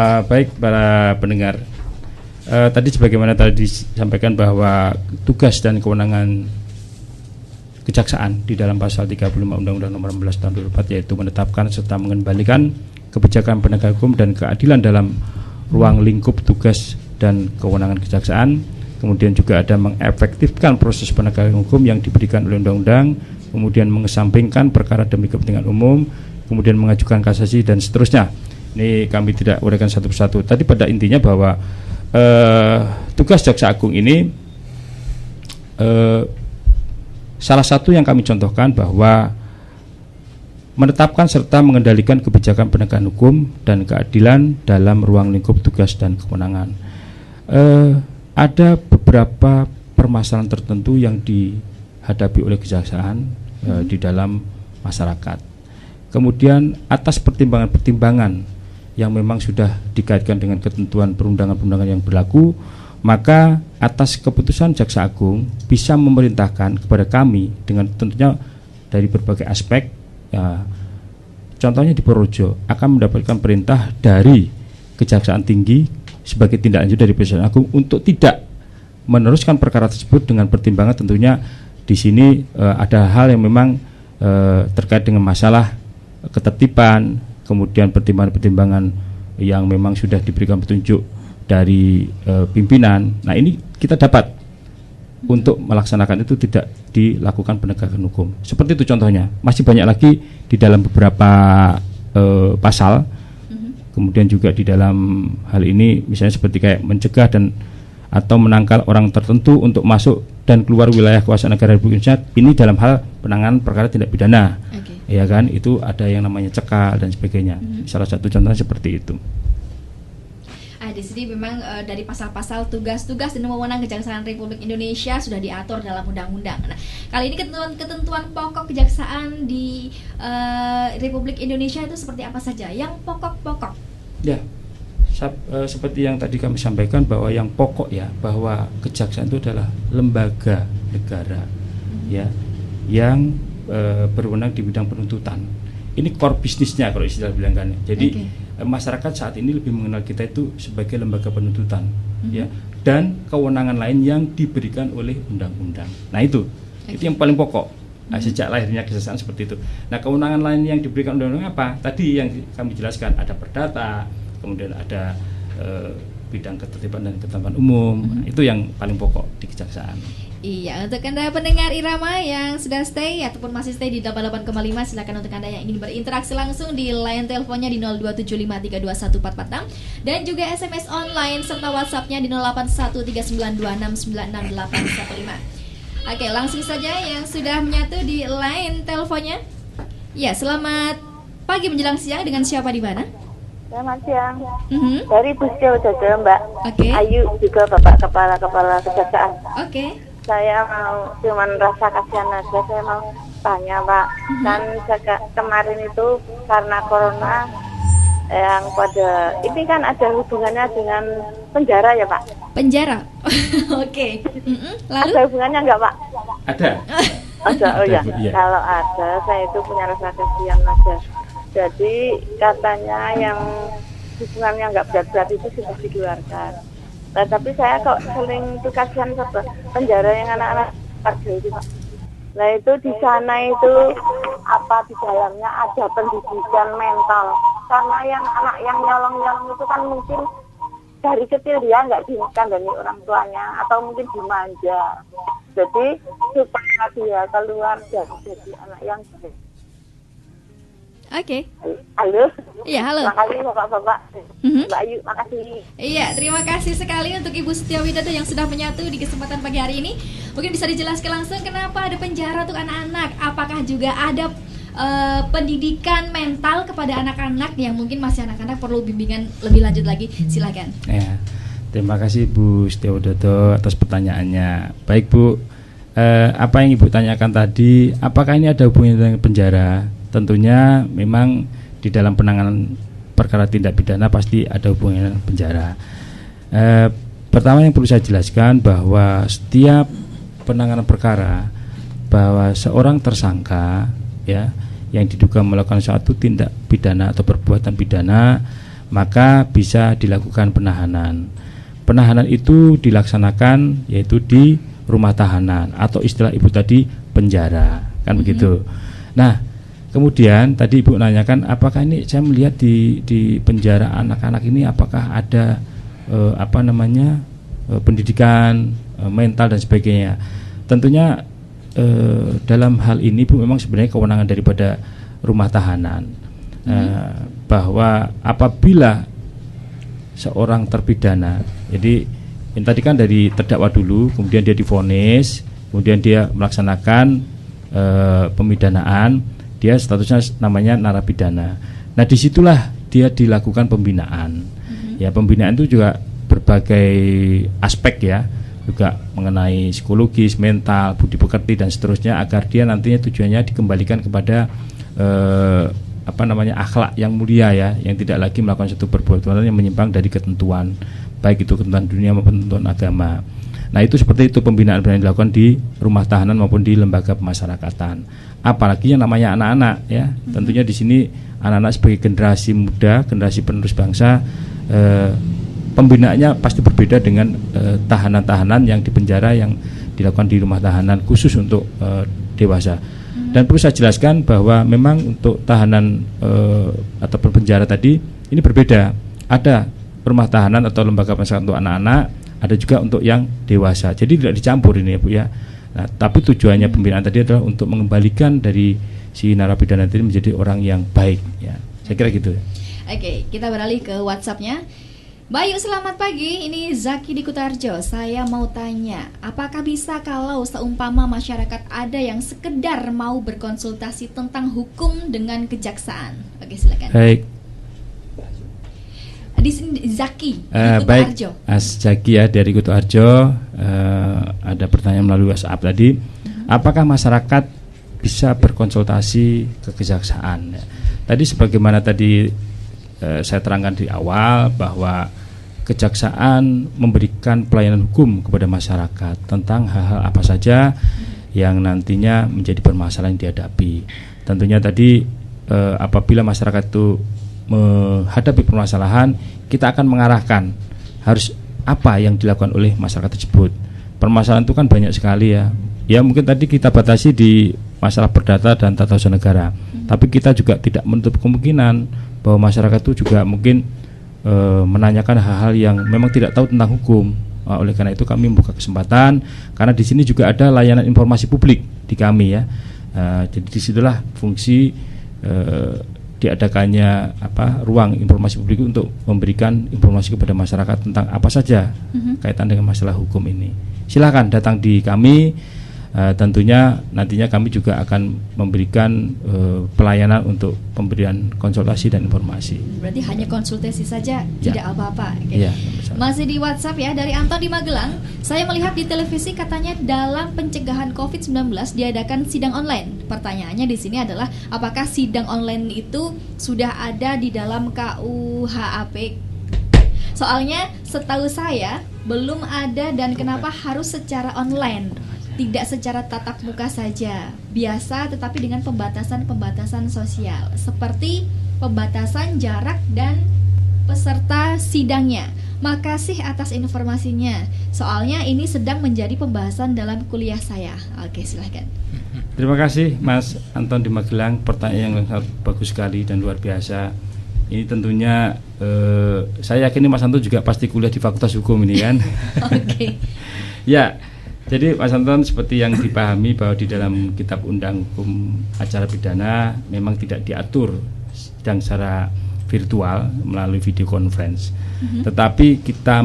Baik para pendengar, tadi sebagaimana tadi disampaikan bahwa tugas dan kewenangan kejaksaan di dalam pasal 35 Undang-Undang Nomor 16 Tahun 2004 yaitu menetapkan serta mengembalikan kebijakan penegak hukum dan keadilan dalam ruang lingkup tugas dan kewenangan kejaksaan. Kemudian juga ada mengefektifkan proses penegakan hukum yang diberikan oleh undang-undang, kemudian mengesampingkan perkara demi kepentingan umum, kemudian mengajukan kasasi dan seterusnya. Ini kami tidak uraikan satu persatu. Tadi pada intinya bahwa tugas Jaksa Agung ini salah satu yang kami contohkan bahwa menetapkan serta mengendalikan kebijakan penegakan hukum dan keadilan dalam ruang lingkup tugas dan kewenangan. Ada beberapa permasalahan tertentu yang dihadapi oleh kejaksaan di dalam masyarakat. Kemudian atas pertimbangan-pertimbangan yang memang sudah dikaitkan dengan ketentuan perundangan-perundangan yang berlaku, maka atas keputusan Jaksa Agung bisa memerintahkan kepada kami dengan tentunya dari berbagai aspek, ya, contohnya di Purworejo akan mendapatkan perintah dari Kejaksaan Tinggi sebagai tindak lanjut dari Kejaksaan Agung untuk tidak meneruskan perkara tersebut dengan pertimbangan tentunya di sini ada hal yang memang terkait dengan masalah ketertiban, kemudian pertimbangan-pertimbangan yang memang sudah diberikan petunjuk dari pimpinan. Nah, ini kita dapat untuk melaksanakan itu tidak dilakukan penegakan hukum. Seperti itu contohnya. Masih banyak lagi di dalam beberapa pasal. Kemudian juga di dalam hal ini misalnya seperti kayak mencegah dan atau menangkal orang tertentu untuk masuk dan keluar wilayah kekuasaan negara Republik Indonesia, ini dalam hal penanganan perkara tindak pidana. Ya kan, itu ada yang namanya cekal dan sebagainya. Salah satu contohnya seperti itu. Di sini memang dari pasal-pasal tugas-tugas dan wewenang Kejaksaan Republik Indonesia sudah diatur dalam undang-undang. Nah, kali ini ketentuan pokok kejaksaan di Republik Indonesia itu seperti apa saja? Yang pokok-pokok. Ya, seperti yang tadi kami sampaikan bahwa yang pokok ya, bahwa kejaksaan itu adalah lembaga negara, ya, yang berwenang di bidang penuntutan. Ini core bisnisnya kalau istilah bilangkan. Jadi masyarakat saat ini lebih mengenal kita itu sebagai lembaga penuntutan, ya, dan kewenangan lain yang diberikan oleh undang-undang. Nah itu yang paling pokok. Nah, sejak lahirnya kejaksaan seperti itu. Nah, kewenangan lain yang diberikan undang-undang apa? Tadi yang kami jelaskan, ada perdata, kemudian ada bidang ketertiban dan ketertiban umum. Nah, itu yang paling pokok di kejaksaan. Iya, untuk Anda pendengar Irama yang sudah stay ataupun masih stay di 88,5, silakan untuk Anda yang ingin berinteraksi langsung di line teleponnya di 027532144 dan juga SMS online serta WhatsApp-nya di 081392696815. Oke, langsung saja yang sudah menyatu di line teleponnya. Ya, selamat pagi menjelang siang, dengan siapa di mana? Selamat siang. Dari Busjo Jaga, Mbak. Oke. Ayu juga Bapak Kepala Kejaksaan. Oke. Saya mau cuman rasa kasihan aja, saya mau tanya Pak. Kan kemarin itu karena corona yang pada ini kan ada hubungannya dengan penjara ya Pak? Penjara. Oke. Lalu? Ada hubungannya enggak Pak? Ada. Ada, oh ya. Kalau ada, saya itu punya rasa kasihan aja. Jadi katanya yang hubungannya enggak berat-berat itu sudah dikeluarkan. Nah, tapi saya kok sering itu kasihan sama penjara yang anak-anak kerja itu Pak. Nah itu di sana itu apa di dalamnya ada pendidikan mental. Karena yang anak yang nyolong-nyolong itu kan mungkin dari kecil dia nggak dikandani orang tuanya atau mungkin dimanja. Jadi supaya dia keluar jadi anak yang baik. Oke. Halo. Iya, halo. Makasih Bapak-bapak. Mbak Ayu, makasih. Iya, terima kasih sekali untuk Ibu Setia Widodo yang sudah menyatu di kesempatan pagi hari ini. Mungkin bisa dijelaskan langsung kenapa ada penjara untuk anak-anak? Apakah juga ada pendidikan mental kepada anak-anak yang mungkin masih anak-anak perlu bimbingan lebih lanjut lagi? Silakan. Ya, terima kasih Bu Setia Widodo atas pertanyaannya. Baik Bu, apa yang Ibu tanyakan tadi, apakah ini ada hubungannya dengan penjara? Tentunya memang di dalam penanganan perkara tindak pidana pasti ada hubungannya dengan penjara. Pertama yang perlu saya jelaskan bahwa setiap penanganan perkara, bahwa seorang tersangka ya yang diduga melakukan suatu tindak pidana atau perbuatan pidana, maka bisa dilakukan penahanan. Penahanan itu dilaksanakan yaitu di rumah tahanan atau istilah Ibu tadi penjara, kan begitu. Nah, kemudian tadi Ibu nanyakan apakah ini saya melihat di penjara anak-anak ini apakah ada pendidikan mental dan sebagainya. Tentunya dalam hal ini Bu memang sebenarnya kewenangan daripada rumah tahanan. Bahwa apabila seorang terpidana, jadi yang tadi kan dari terdakwa dulu, kemudian dia divonis, kemudian dia melaksanakan pemidanaan, dia statusnya namanya narapidana. Nah, disitulah dia dilakukan pembinaan. Ya, pembinaan itu juga berbagai aspek ya, juga mengenai psikologis, mental, budi pekerti dan seterusnya, agar dia nantinya tujuannya dikembalikan kepada akhlak yang mulia ya, yang tidak lagi melakukan suatu perbuatan yang menyimpang dari ketentuan, baik itu ketentuan dunia maupun ketentuan agama. Nah, itu seperti itu pembinaan yang dilakukan di rumah tahanan maupun di lembaga pemasyarakatan. Apalagi yang namanya anak-anak ya, tentunya di sini anak-anak sebagai generasi muda, generasi penerus bangsa, pembinaannya pasti berbeda dengan tahanan-tahanan yang di penjara yang dilakukan di rumah tahanan khusus untuk dewasa. Dan perlu saya jelaskan bahwa memang untuk tahanan ataupun penjara tadi ini berbeda. Ada rumah tahanan atau lembaga pemasyarakatan untuk anak-anak, ada juga untuk yang dewasa. Jadi tidak dicampur ini ya Bu ya. Nah, tapi tujuannya pembinaan tadi adalah untuk mengembalikan dari si narapidana tadi menjadi orang yang baik ya. Saya kira gitu. Oke, kita beralih ke WhatsApp-nya. Bayu, selamat pagi. Ini Zaki di Kutarjo. Saya mau tanya, apakah bisa kalau seumpama masyarakat ada yang sekedar mau berkonsultasi tentang hukum dengan kejaksaan? Oke, silakan. Baik. Di sini Zaki di baik, Kutarjo. Mas Zaki ya dari Kutarjo. Ada pertanyaan melalui WhatsApp tadi. Apakah masyarakat bisa berkonsultasi ke kejaksaan? Tadi sebagaimana tadi saya terangkan di awal bahwa kejaksaan memberikan pelayanan hukum kepada masyarakat tentang hal-hal apa saja yang nantinya menjadi permasalahan yang dihadapi. Tentunya tadi apabila masyarakat itu menghadapi permasalahan, kita akan mengarahkan harus apa yang dilakukan oleh masyarakat tersebut. Permasalahan itu kan banyak sekali ya. Ya mungkin tadi kita batasi di masalah perdata dan tata usaha negara. Tapi kita juga tidak menutup kemungkinan bahwa masyarakat itu juga mungkin menanyakan hal-hal yang memang tidak tahu tentang hukum. Oleh karena itu kami membuka kesempatan, karena di sini juga ada layanan informasi publik di kami ya. Jadi disitulah fungsi diadakannya ruang informasi publik untuk memberikan informasi kepada masyarakat tentang apa saja kaitan dengan masalah hukum ini. Silakan datang di kami. Tentunya nantinya kami juga akan memberikan pelayanan untuk pemberian konsultasi dan informasi. Berarti hanya konsultasi saja, ya. Tidak apa-apa. Ya, masih di WhatsApp ya, dari Anton di Magelang. Saya melihat di televisi katanya dalam pencegahan COVID-19 diadakan sidang online. Pertanyaannya di sini adalah apakah sidang online itu sudah ada di dalam KUHP? Soalnya setahu saya belum ada, dan kenapa harus secara online? Tidak secara tatap muka saja, biasa tetapi dengan pembatasan-pembatasan sosial, seperti pembatasan jarak dan peserta sidangnya. Makasih atas informasinya. Soalnya ini sedang menjadi pembahasan dalam kuliah saya. Oke, silahkan. Terima kasih Mas Anton di Magelang, pertanyaan yang sangat bagus sekali dan luar biasa. Ini tentunya saya yakin Mas Anton juga pasti kuliah di Fakultas Hukum ini kan. Oke. Ya. Jadi Mas Anton, seperti yang dipahami bahwa di dalam Kitab Undang Hukum Acara Pidana memang tidak diatur sidang secara virtual melalui video conference. Tetapi kita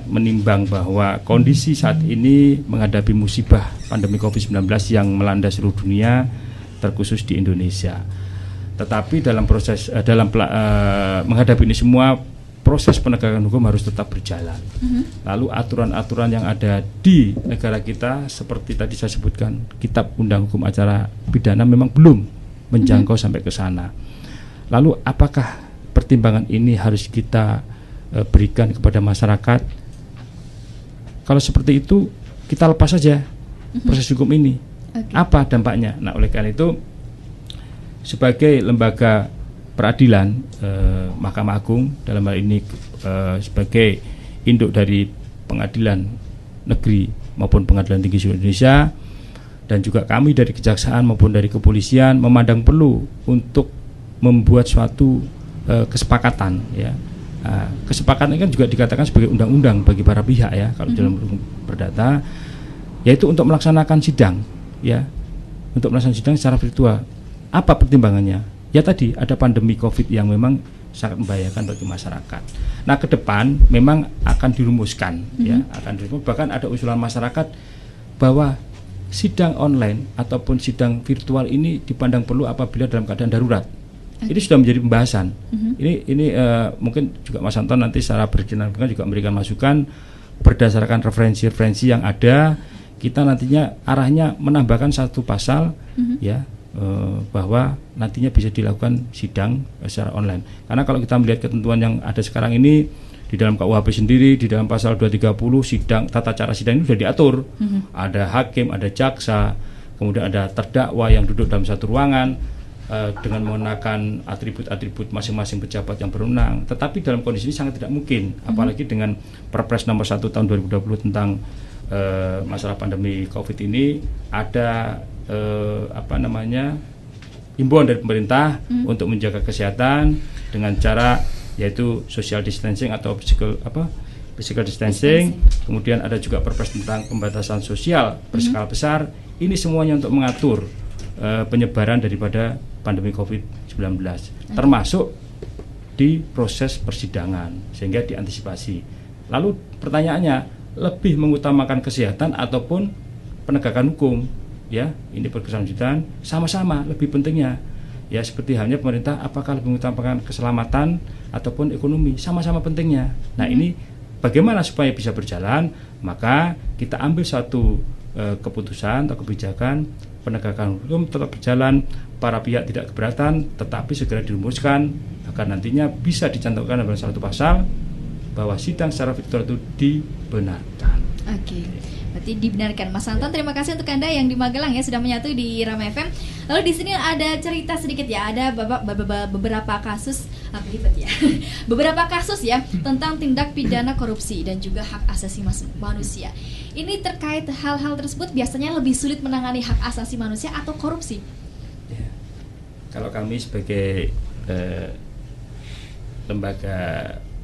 menimbang bahwa kondisi saat ini menghadapi musibah pandemi COVID-19 yang melanda seluruh dunia, terkhusus di Indonesia. Tetapi dalam proses menghadapi ini semua, proses penegakan hukum harus tetap berjalan. Lalu aturan-aturan yang ada di negara kita seperti tadi saya sebutkan, Kitab Undang Hukum Acara Pidana memang belum menjangkau sampai ke sana. Lalu apakah pertimbangan ini harus kita berikan kepada masyarakat? Kalau seperti itu kita lepas saja proses hukum ini. Apa dampaknya? Nah, oleh karena itu sebagai lembaga peradilan, Mahkamah Agung dalam hal ini sebagai induk dari Pengadilan Negeri maupun Pengadilan Tinggi Seluruh Indonesia, dan juga kami dari Kejaksaan maupun dari Kepolisian memandang perlu untuk membuat suatu kesepakatan, ya. Kesepakatan ini kan juga dikatakan sebagai undang-undang bagi para pihak, ya, kalau dalam hukum perdata, yaitu untuk melaksanakan sidang, ya, untuk melaksanakan sidang secara virtual. Apa pertimbangannya? Ya tadi ada pandemi COVID yang memang sangat membahayakan bagi masyarakat. Nah, ke depan memang akan dirumuskan, ya, akan dirumuskan. Bahkan ada usulan masyarakat bahwa sidang online ataupun sidang virtual ini dipandang perlu apabila dalam keadaan darurat. Ini sudah menjadi pembahasan. Ini mungkin juga Mas Anton nanti secara berkenan juga memberikan masukan berdasarkan referensi-referensi yang ada. Kita nantinya arahnya menambahkan satu pasal, ya, bahwa nantinya bisa dilakukan sidang secara online. Karena kalau kita melihat ketentuan yang ada sekarang ini di dalam KUHP sendiri, di dalam pasal 230 sidang, tata cara sidang ini sudah diatur. Ada hakim, ada jaksa, kemudian ada terdakwa yang duduk dalam satu ruangan dengan menggunakan atribut-atribut masing-masing pejabat yang berwenang. Tetapi dalam kondisi ini sangat tidak mungkin, apalagi dengan Perpres nomor 1 tahun 2020 tentang masalah pandemi COVID ini, ada himbauan dari pemerintah untuk menjaga kesehatan dengan cara yaitu social distancing atau physical distancing. Kemudian ada juga Perpres tentang pembatasan sosial berskala besar. Ini semuanya untuk mengatur penyebaran daripada pandemi COVID-19, termasuk di proses persidangan, sehingga diantisipasi. Lalu pertanyaannya, lebih mengutamakan kesehatan ataupun penegakan hukum? Ya, ini berkelanjutan, sama-sama lebih pentingnya. Ya, seperti halnya pemerintah, apakah lebih mengutamakan keselamatan ataupun ekonomi? Sama-sama pentingnya. Nah, ini bagaimana supaya bisa berjalan? Maka kita ambil satu keputusan atau kebijakan, penegakan hukum tetap berjalan, para pihak tidak keberatan, tetapi segera dirumuskan agar nantinya bisa dicantumkan dalam satu pasal bahwa sidang secara virtual itu dibenarkan. Oke. Berarti dibenarkan. Mas Anton, terima kasih untuk Anda yang di Magelang, ya, sudah menyatu di Irama FM. Lalu di sini ada cerita sedikit, ya, ada beberapa kasus beberapa kasus, ya, tentang tindak pidana korupsi dan juga hak asasi manusia. Ini terkait hal-hal tersebut biasanya lebih sulit menangani hak asasi manusia atau korupsi? Ya. Kalau kami sebagai lembaga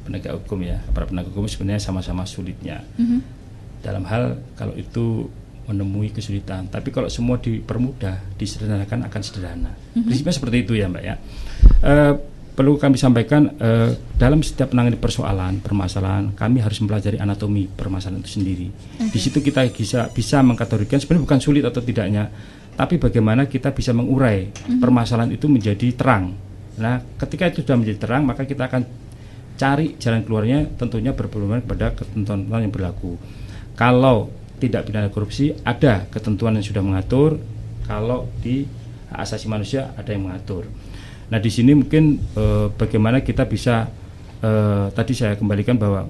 penegak hukum, ya, para penegak hukum sebenarnya sama-sama sulitnya. Dalam hal kalau itu menemui kesulitan, tapi kalau semua dipermudah, disederhanakan akan sederhana. Prinsipnya seperti itu, ya, Mbak, ya. Perlu kami sampaikan, dalam setiap menangani permasalahan, kami harus mempelajari anatomi permasalahan itu sendiri. Di situ kita bisa mengkategorikan sebenarnya bukan sulit atau tidaknya, tapi bagaimana kita bisa mengurai permasalahan itu menjadi terang. Nah, ketika itu sudah menjadi terang, maka kita akan cari jalan keluarnya, tentunya berpedoman pada ketentuan yang berlaku. Kalau tidak pidana korupsi, ada ketentuan yang sudah mengatur. Kalau di hak asasi manusia ada yang mengatur. Nah, di sini mungkin bagaimana kita bisa tadi saya kembalikan bahwa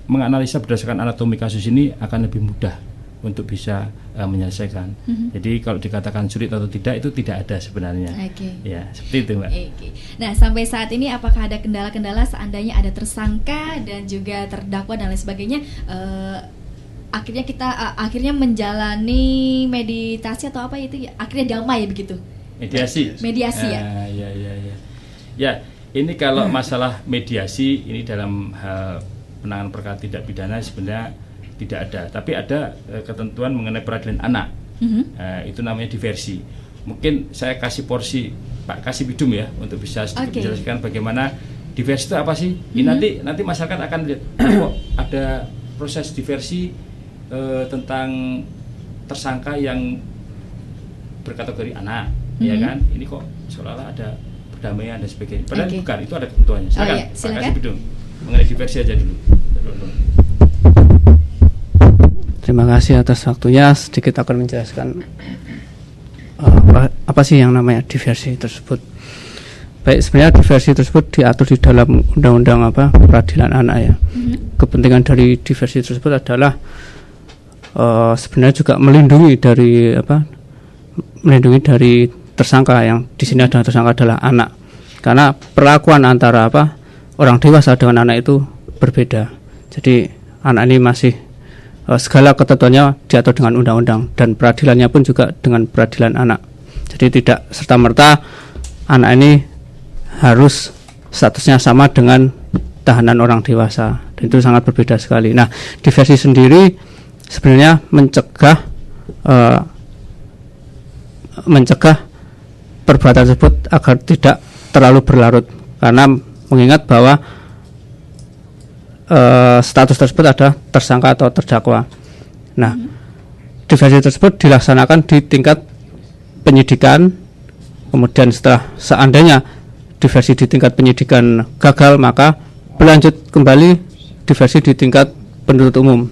menganalisa berdasarkan anatomi kasus ini akan lebih mudah untuk bisa menyelesaikan. Jadi kalau dikatakan sulit atau tidak, itu tidak ada sebenarnya. Ya, seperti itu, Mbak. Nah, sampai saat ini apakah ada kendala-kendala seandainya ada tersangka dan juga terdakwa dan lain sebagainya? Akhirnya kita akhirnya menjalani meditasi atau apa itu, ya, akhirnya damai, begitu? Mediasi ya. Ya, ini kalau masalah mediasi ini dalam hal penanganan perkara tindak pidana sebenarnya tidak ada, tapi ada ketentuan mengenai peradilan anak. Itu namanya diversi. Mungkin saya kasih porsi Pak Kasih Bidum, ya, untuk bisa sedikit menjelaskan bagaimana diversi itu apa sih. Ini nanti masyarakat akan lihat kok ada proses diversi tentang tersangka yang berkategori anak, ya kan? Ini kok seolah-olah ada perdamaian dan sebagainya. Padahal bukan, itu ada ketentuannya. Silakan. Pak Kasih Bidum, mengenai diversi aja dulu. Terima kasih atas waktunya. Sedikit akan menjelaskan apa sih yang namanya diversi tersebut. Baik, sebenarnya diversi tersebut diatur di dalam undang-undang peradilan anak, ya. Kepentingan dari diversi tersebut adalah sebenarnya juga melindungi dari tersangka, yang di sini adalah tersangka adalah anak. karena perlakuan antara orang dewasa dengan anak itu berbeda. Jadi anak ini masih segala ketentuannya diatur dengan undang-undang dan peradilannya pun juga dengan peradilan anak. Jadi tidak serta-merta anak ini harus statusnya sama dengan tahanan orang dewasa. Dan itu sangat berbeda sekali. Nah, diversi sendiri sebenarnya mencegah perbuatan tersebut agar tidak terlalu berlarut, karena mengingat bahwa status tersebut ada tersangka atau terdakwa. Nah, diversi tersebut dilaksanakan di tingkat penyidikan, kemudian seandainya diversi di tingkat penyidikan gagal, maka berlanjut kembali diversi di tingkat penuntut umum.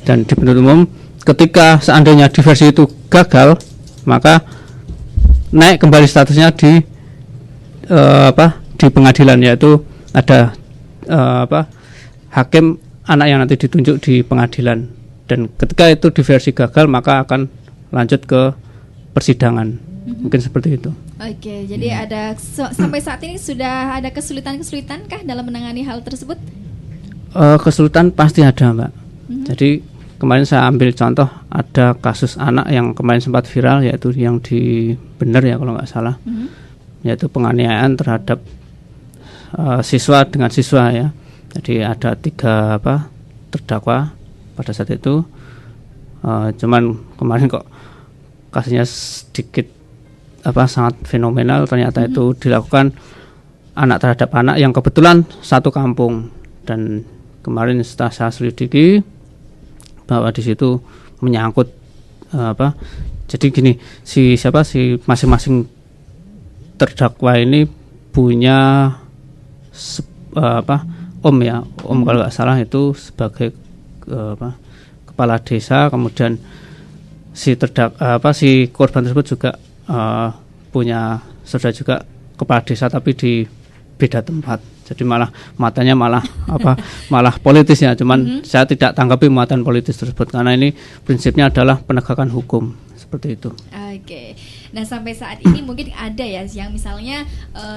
Dan di penuntut umum, ketika seandainya diversi itu gagal, maka naik kembali statusnya di pengadilan, yaitu ada hakim anak yang nanti ditunjuk di pengadilan. Dan ketika itu diversi gagal, maka akan lanjut ke persidangan. Mungkin seperti itu. Oke, jadi ada sampai saat ini sudah ada kesulitan kah dalam menangani hal tersebut? Kesulitan pasti ada, Mbak. Jadi kemarin saya ambil contoh, ada kasus anak yang kemarin sempat viral, yaitu yang di Bener ya kalau nggak salah, yaitu penganiayaan terhadap siswa dengan siswa ya. Jadi ada 3 terdakwa pada saat itu. Cuman kemarin kok kasusnya sedikit sangat fenomenal. Ternyata itu dilakukan anak terhadap anak yang kebetulan satu kampung. Dan kemarin setelah saya selidiki bahwa di situ menyangkut jadi gini, si masing-masing terdakwa ini punya om kalau nggak salah itu sebagai kepala desa. Kemudian si korban tersebut juga punya saudara juga kepala desa, tapi di beda tempat. Jadi matanya malah politis ya. Cuman saya tidak tanggapi muatan politis tersebut, karena ini prinsipnya adalah penegakan hukum, seperti itu. Oke. Nah, sampai saat ini mungkin ada ya yang misalnya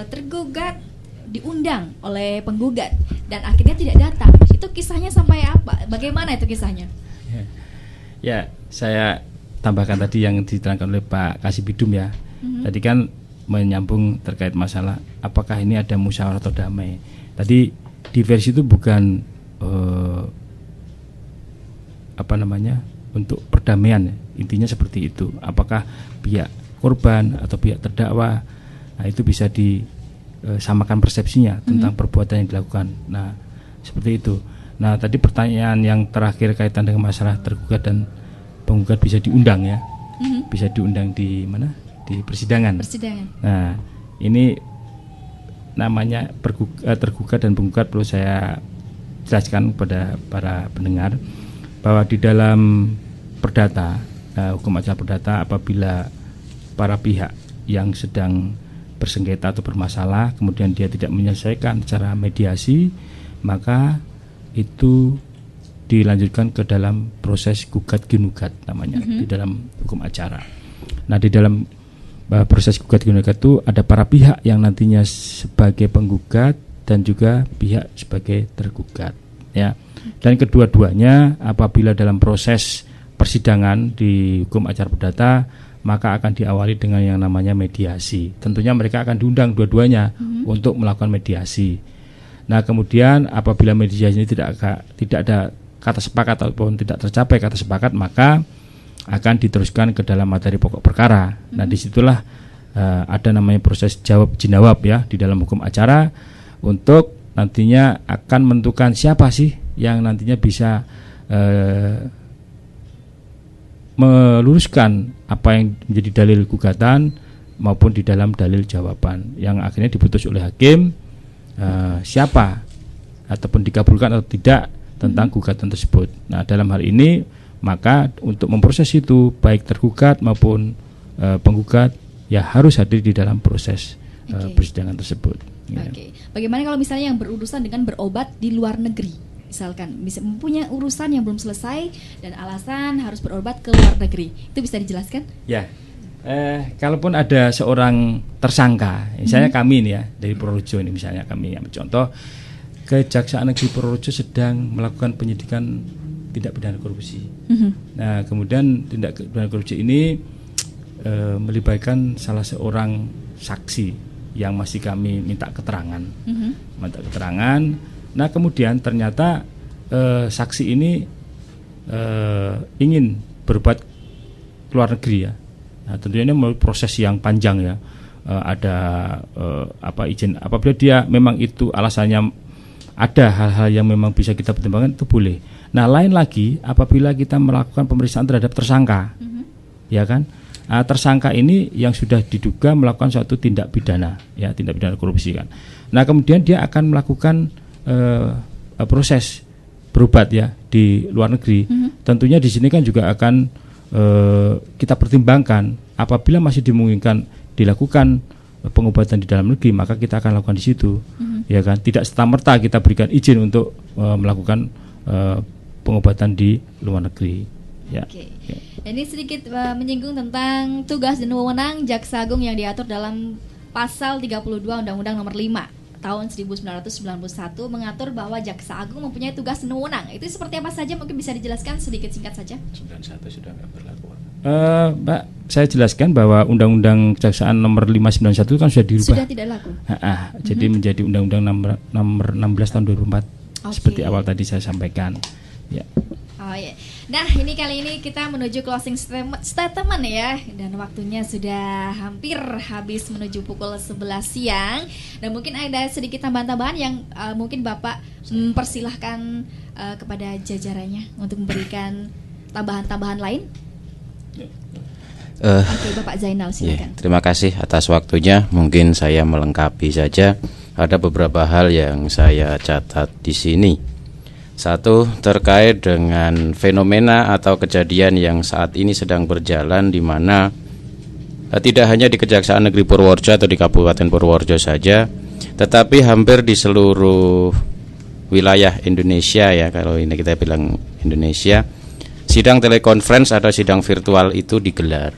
tergugat diundang oleh penggugat dan akhirnya tidak datang. Itu kisahnya sampai apa? Bagaimana itu kisahnya? Ya, saya tambahkan tadi yang diterangkan oleh Pak Kasibidum ya. Tadi kan menyambung terkait masalah apakah ini ada musyawarah atau damai. Tadi diversi itu bukan untuk perdamaian ya. Intinya seperti itu. Apakah pihak korban atau pihak terdakwa, nah itu bisa disamakan persepsinya tentang perbuatan yang dilakukan. Nah, seperti itu. Nah, tadi pertanyaan yang terakhir kaitan dengan masalah tergugat dan penggugat bisa diundang ya. Bisa diundang di mana? Di persidangan. Nah, ini namanya tergugat dan penggugat. Perlu saya jelaskan kepada para pendengar bahwa di dalam perdata, hukum acara perdata, apabila para pihak yang sedang bersengketa atau bermasalah kemudian dia tidak menyelesaikan secara mediasi, maka itu dilanjutkan ke dalam proses gugat ginugat namanya di dalam hukum acara. Nah, di dalam proses gugat ginugat itu ada para pihak yang nantinya sebagai penggugat dan juga pihak sebagai tergugat ya. Dan kedua-duanya apabila dalam proses persidangan di hukum acara perdata maka akan diawali dengan yang namanya mediasi. Tentunya mereka akan diundang dua-duanya untuk melakukan mediasi. Nah, kemudian apabila mediasi ini tidak ada kata sepakat ataupun tidak tercapai kata sepakat, maka akan diteruskan ke dalam materi pokok perkara. Nah, disitulah ada namanya proses jawab jinawab ya di dalam hukum acara untuk nantinya akan menentukan siapa sih yang nantinya bisa meluruskan apa yang menjadi dalil gugatan maupun di dalam dalil jawaban yang akhirnya diputus oleh hakim siapa ataupun dikabulkan atau tidak tentang gugatan tersebut. Nah, dalam hal ini maka untuk memproses itu baik tergugat maupun penggugat ya harus hadir di dalam proses persidangan tersebut. Bagaimana kalau misalnya yang berurusan dengan berobat di luar negeri? Misalkan bisa mempunyai urusan yang belum selesai dan alasan harus berobat ke luar negeri, itu bisa dijelaskan? Ya, Kalaupun ada seorang tersangka, misalnya kami ini ya dari Purworejo ini, misalnya kami ambil contoh, Kejaksaan Negeri Purworejo sedang melakukan penyidikan tindak pidana korupsi. Nah, kemudian tindak pidana korupsi ini melibatkan salah seorang saksi yang masih kami minta keterangan. Nah, kemudian ternyata saksi ini ingin berbuat ke luar negeri ya. Nah, tentunya ini melalui proses yang panjang ya. Ada izin, apabila dia memang itu alasannya, ada hal-hal yang memang bisa kita pertimbangkan, itu boleh. Nah, lain lagi apabila kita melakukan pemeriksaan terhadap tersangka, ya kan? Tersangka ini yang sudah diduga melakukan suatu tindak pidana, ya, tindak pidana korupsi kan. Nah, kemudian dia akan melakukan proses berobat ya di luar negeri. Tentunya di sini kan juga akan kita pertimbangkan, apabila masih dimungkinkan dilakukan pengobatan di dalam negeri, maka kita akan lakukan di situ, ya kan. Tidak serta-merta kita berikan izin untuk melakukan pengobatan di luar negeri. Ya. Oke. Ya. Ini sedikit menyinggung tentang tugas dan wewenang Jaksa Agung yang diatur dalam Pasal 32 Undang-Undang Nomor 5 tahun 1991 mengatur bahwa Jaksa Agung mempunyai tugas dan wewenang. Itu seperti apa saja? Mungkin bisa dijelaskan sedikit singkat saja. 91 sudah nggak berlaku. Mbak, saya jelaskan bahwa Undang-Undang Kejaksaan Nomor 591 itu kan sudah dirubah. Sudah tidak laku. Jadi menjadi Undang-Undang nomor 16 tahun 2004. Seperti awal tadi saya sampaikan. Ya. Oh ya. Nah, ini kali ini kita menuju closing statement ya. Dan waktunya sudah hampir habis menuju pukul 11 siang. Dan mungkin ada sedikit tambahan-tambahan yang mungkin Bapak mempersilahkan kepada jajarannya untuk memberikan tambahan-tambahan lain. Oke, Bapak Zainal silakan. Terima kasih atas waktunya. Mungkin saya melengkapi saja. Ada beberapa hal yang saya catat di sini. Satu, terkait dengan fenomena atau kejadian yang saat ini sedang berjalan, di mana tidak hanya di Kejaksaan Negeri Purworejo atau di Kabupaten Purworejo saja, tetapi hampir di seluruh wilayah Indonesia ya, kalau ini kita bilang Indonesia, sidang telekonferensi atau sidang virtual itu digelar.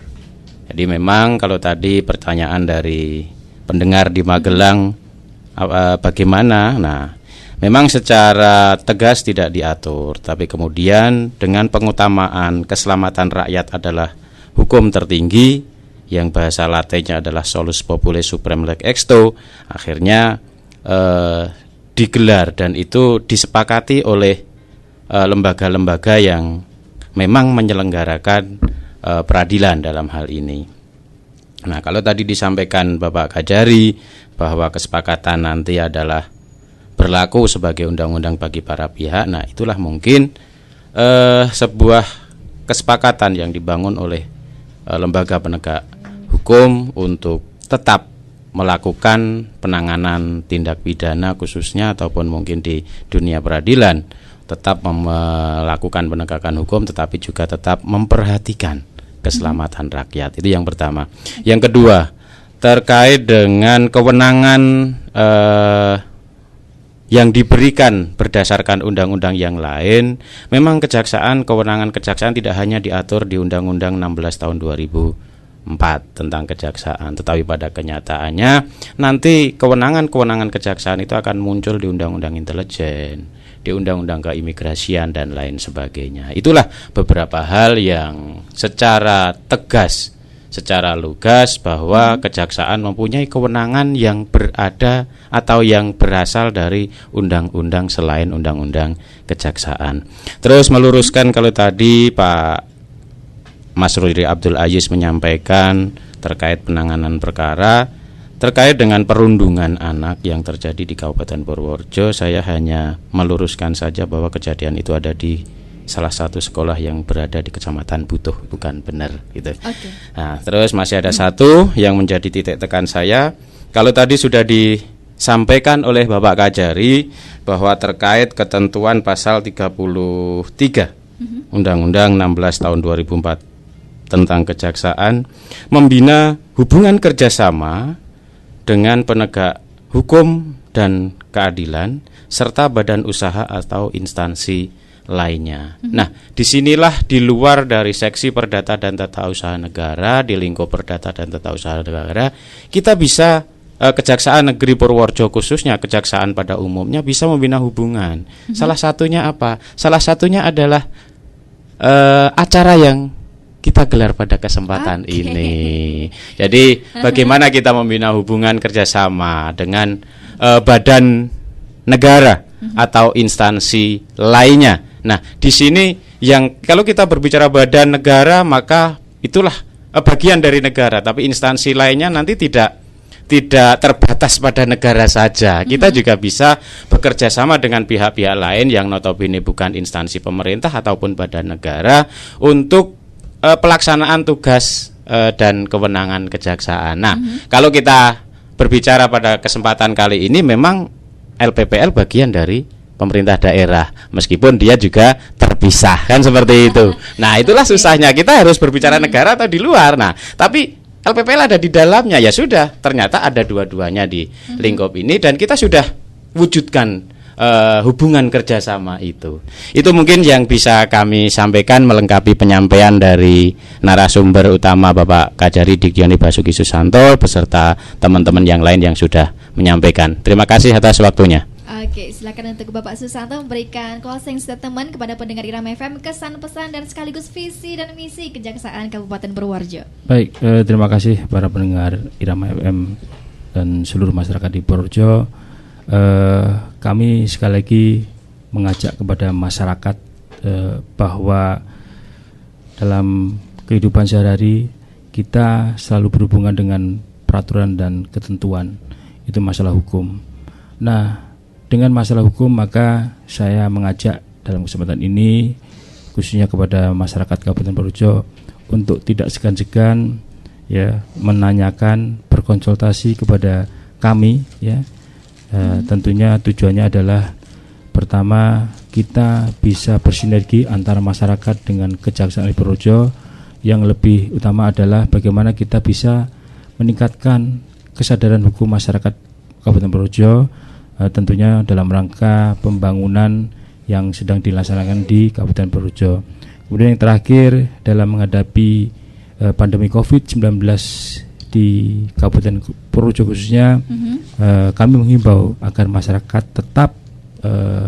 Jadi memang kalau tadi pertanyaan dari pendengar di Magelang bagaimana, nah memang secara tegas tidak diatur, tapi kemudian dengan pengutamaan keselamatan rakyat adalah hukum tertinggi, yang bahasa latinnya adalah solus populi supreme lex exto, akhirnya digelar, dan itu disepakati oleh lembaga-lembaga yang memang menyelenggarakan peradilan dalam hal ini. Nah, kalau tadi disampaikan Bapak Kajari bahwa kesepakatan nanti adalah berlaku sebagai undang-undang bagi para pihak. Nah, itulah mungkin sebuah kesepakatan yang dibangun oleh lembaga penegak hukum untuk tetap melakukan penanganan tindak pidana khususnya, ataupun mungkin di dunia peradilan, tetap melakukan penegakan hukum, tetapi juga tetap memperhatikan keselamatan rakyat. Itu yang pertama. Yang kedua, terkait dengan kewenangan yang diberikan berdasarkan undang-undang yang lain, memang kewenangan kejaksaan tidak hanya diatur di Undang-Undang 16 tahun 2004 tentang kejaksaan, tetapi pada kenyataannya nanti kewenangan kejaksaan itu akan muncul di Undang-Undang Intelijen, di Undang-Undang Keimigrasian dan lain sebagainya. Itulah beberapa hal yang secara tegas, secara lugas, bahwa kejaksaan mempunyai kewenangan yang berada atau yang berasal dari undang-undang selain undang-undang kejaksaan. Terus meluruskan kalau tadi Pak Mas Rudi Abdul Aziz menyampaikan terkait penanganan perkara terkait dengan perundungan anak yang terjadi di Kabupaten Purworejo, saya hanya meluruskan saja bahwa kejadian itu ada di salah satu sekolah yang berada di Kecamatan Butuh, bukan benar gitu. Okay. Nah, terus masih ada satu yang menjadi titik tekan saya. Kalau tadi sudah disampaikan oleh Bapak Kajari bahwa terkait ketentuan pasal 33 Undang-Undang 16 tahun 2004 tentang kejaksaan membina hubungan kerjasama dengan penegak hukum dan keadilan serta badan usaha atau instansi lainnya. Nah, disinilah di luar dari seksi Perdata dan Tata Usaha Negara, di lingkup Perdata dan Tata Usaha Negara, kita bisa Kejaksaan Negeri Purworejo khususnya kejaksaan pada umumnya bisa membina hubungan. Salah satunya apa? Salah satunya adalah acara yang kita gelar pada kesempatan ini. Jadi bagaimana kita membina hubungan kerjasama dengan badan negara atau instansi lainnya. Nah, di sini yang kalau kita berbicara badan negara maka itulah bagian dari negara, tapi instansi lainnya nanti tidak terbatas pada negara saja. Kita juga bisa bekerja sama dengan pihak-pihak lain yang notabene bukan instansi pemerintah ataupun badan negara untuk pelaksanaan tugas dan kewenangan kejaksaan. Nah, kalau kita berbicara pada kesempatan kali ini memang LPPL bagian dari pemerintah daerah, meskipun dia juga terpisah kan seperti itu. Nah, itulah susahnya, kita harus berbicara negara atau di luar. Nah, tapi LPPL ada di dalamnya, ya sudah, ternyata ada dua-duanya di lingkup ini dan kita sudah wujudkan hubungan kerjasama itu. Itu mungkin yang bisa kami sampaikan melengkapi penyampaian dari narasumber utama Bapak Kajari Dikdioni Basuki Susanto beserta teman-teman yang lain yang sudah menyampaikan. Terima kasih atas waktunya. Oke, silakan untuk Bapak Susanto memberikan closing statement kepada pendengar Irama FM, kesan pesan dan sekaligus visi dan misi Kejaksaan Kabupaten Purworejo. Baik, terima kasih para pendengar Irama FM dan seluruh masyarakat di Purworejo. Kami sekali lagi mengajak kepada masyarakat bahwa dalam kehidupan sehari-hari kita selalu berhubungan dengan peraturan dan ketentuan, itu masalah hukum. Nah, dengan masalah hukum maka saya mengajak dalam kesempatan ini khususnya kepada masyarakat Kabupaten Purworejo untuk tidak segan-segan ya menanyakan, berkonsultasi kepada kami ya. Tentunya tujuannya adalah pertama kita bisa bersinergi antara masyarakat dengan Kejaksaan Negeri Purworejo. Yang lebih utama adalah bagaimana kita bisa meningkatkan kesadaran hukum masyarakat Kabupaten Purworejo, tentunya dalam rangka pembangunan yang sedang dilaksanakan di Kabupaten Purworejo. Kemudian yang terakhir dalam menghadapi pandemi COVID-19 di Kabupaten Purworejo khususnya, kami menghimbau agar masyarakat tetap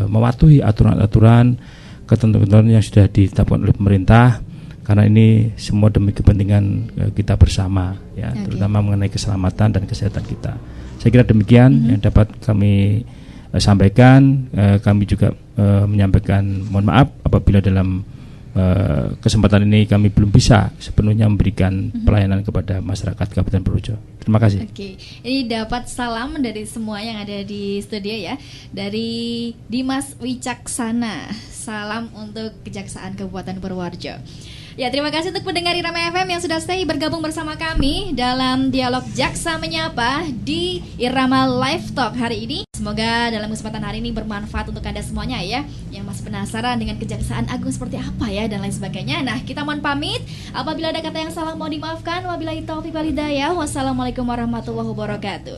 mematuhi aturan-aturan, ketentuan yang sudah ditetapkan oleh pemerintah, karena ini semua demi kepentingan kita bersama ya, terutama mengenai keselamatan dan kesehatan kita. Saya kira demikian yang dapat kami sampaikan. Kami juga menyampaikan mohon maaf apabila dalam kesempatan ini kami belum bisa sepenuhnya memberikan pelayanan kepada masyarakat Kabupaten Purworejo. Terima kasih. Oke, ini dapat salam dari semua yang ada di studio ya. Dari Dimas Wicaksana, salam untuk Kejaksaan Kabupaten Purworejo. Ya, terima kasih untuk pendengar Irama FM yang sudah stay bergabung bersama kami dalam dialog Jaksa Menyapa di Irama Live Talk hari ini. Semoga dalam kesempatan hari ini bermanfaat untuk Anda semuanya ya, yang masih penasaran dengan Kejaksaan Agung seperti apa ya dan lain sebagainya. Nah, kita mohon pamit. Apabila ada kata yang salah mohon dimaafkan. Wabillahi taufiq wal hidayah. Wassalamualaikum warahmatullahi wabarakatuh.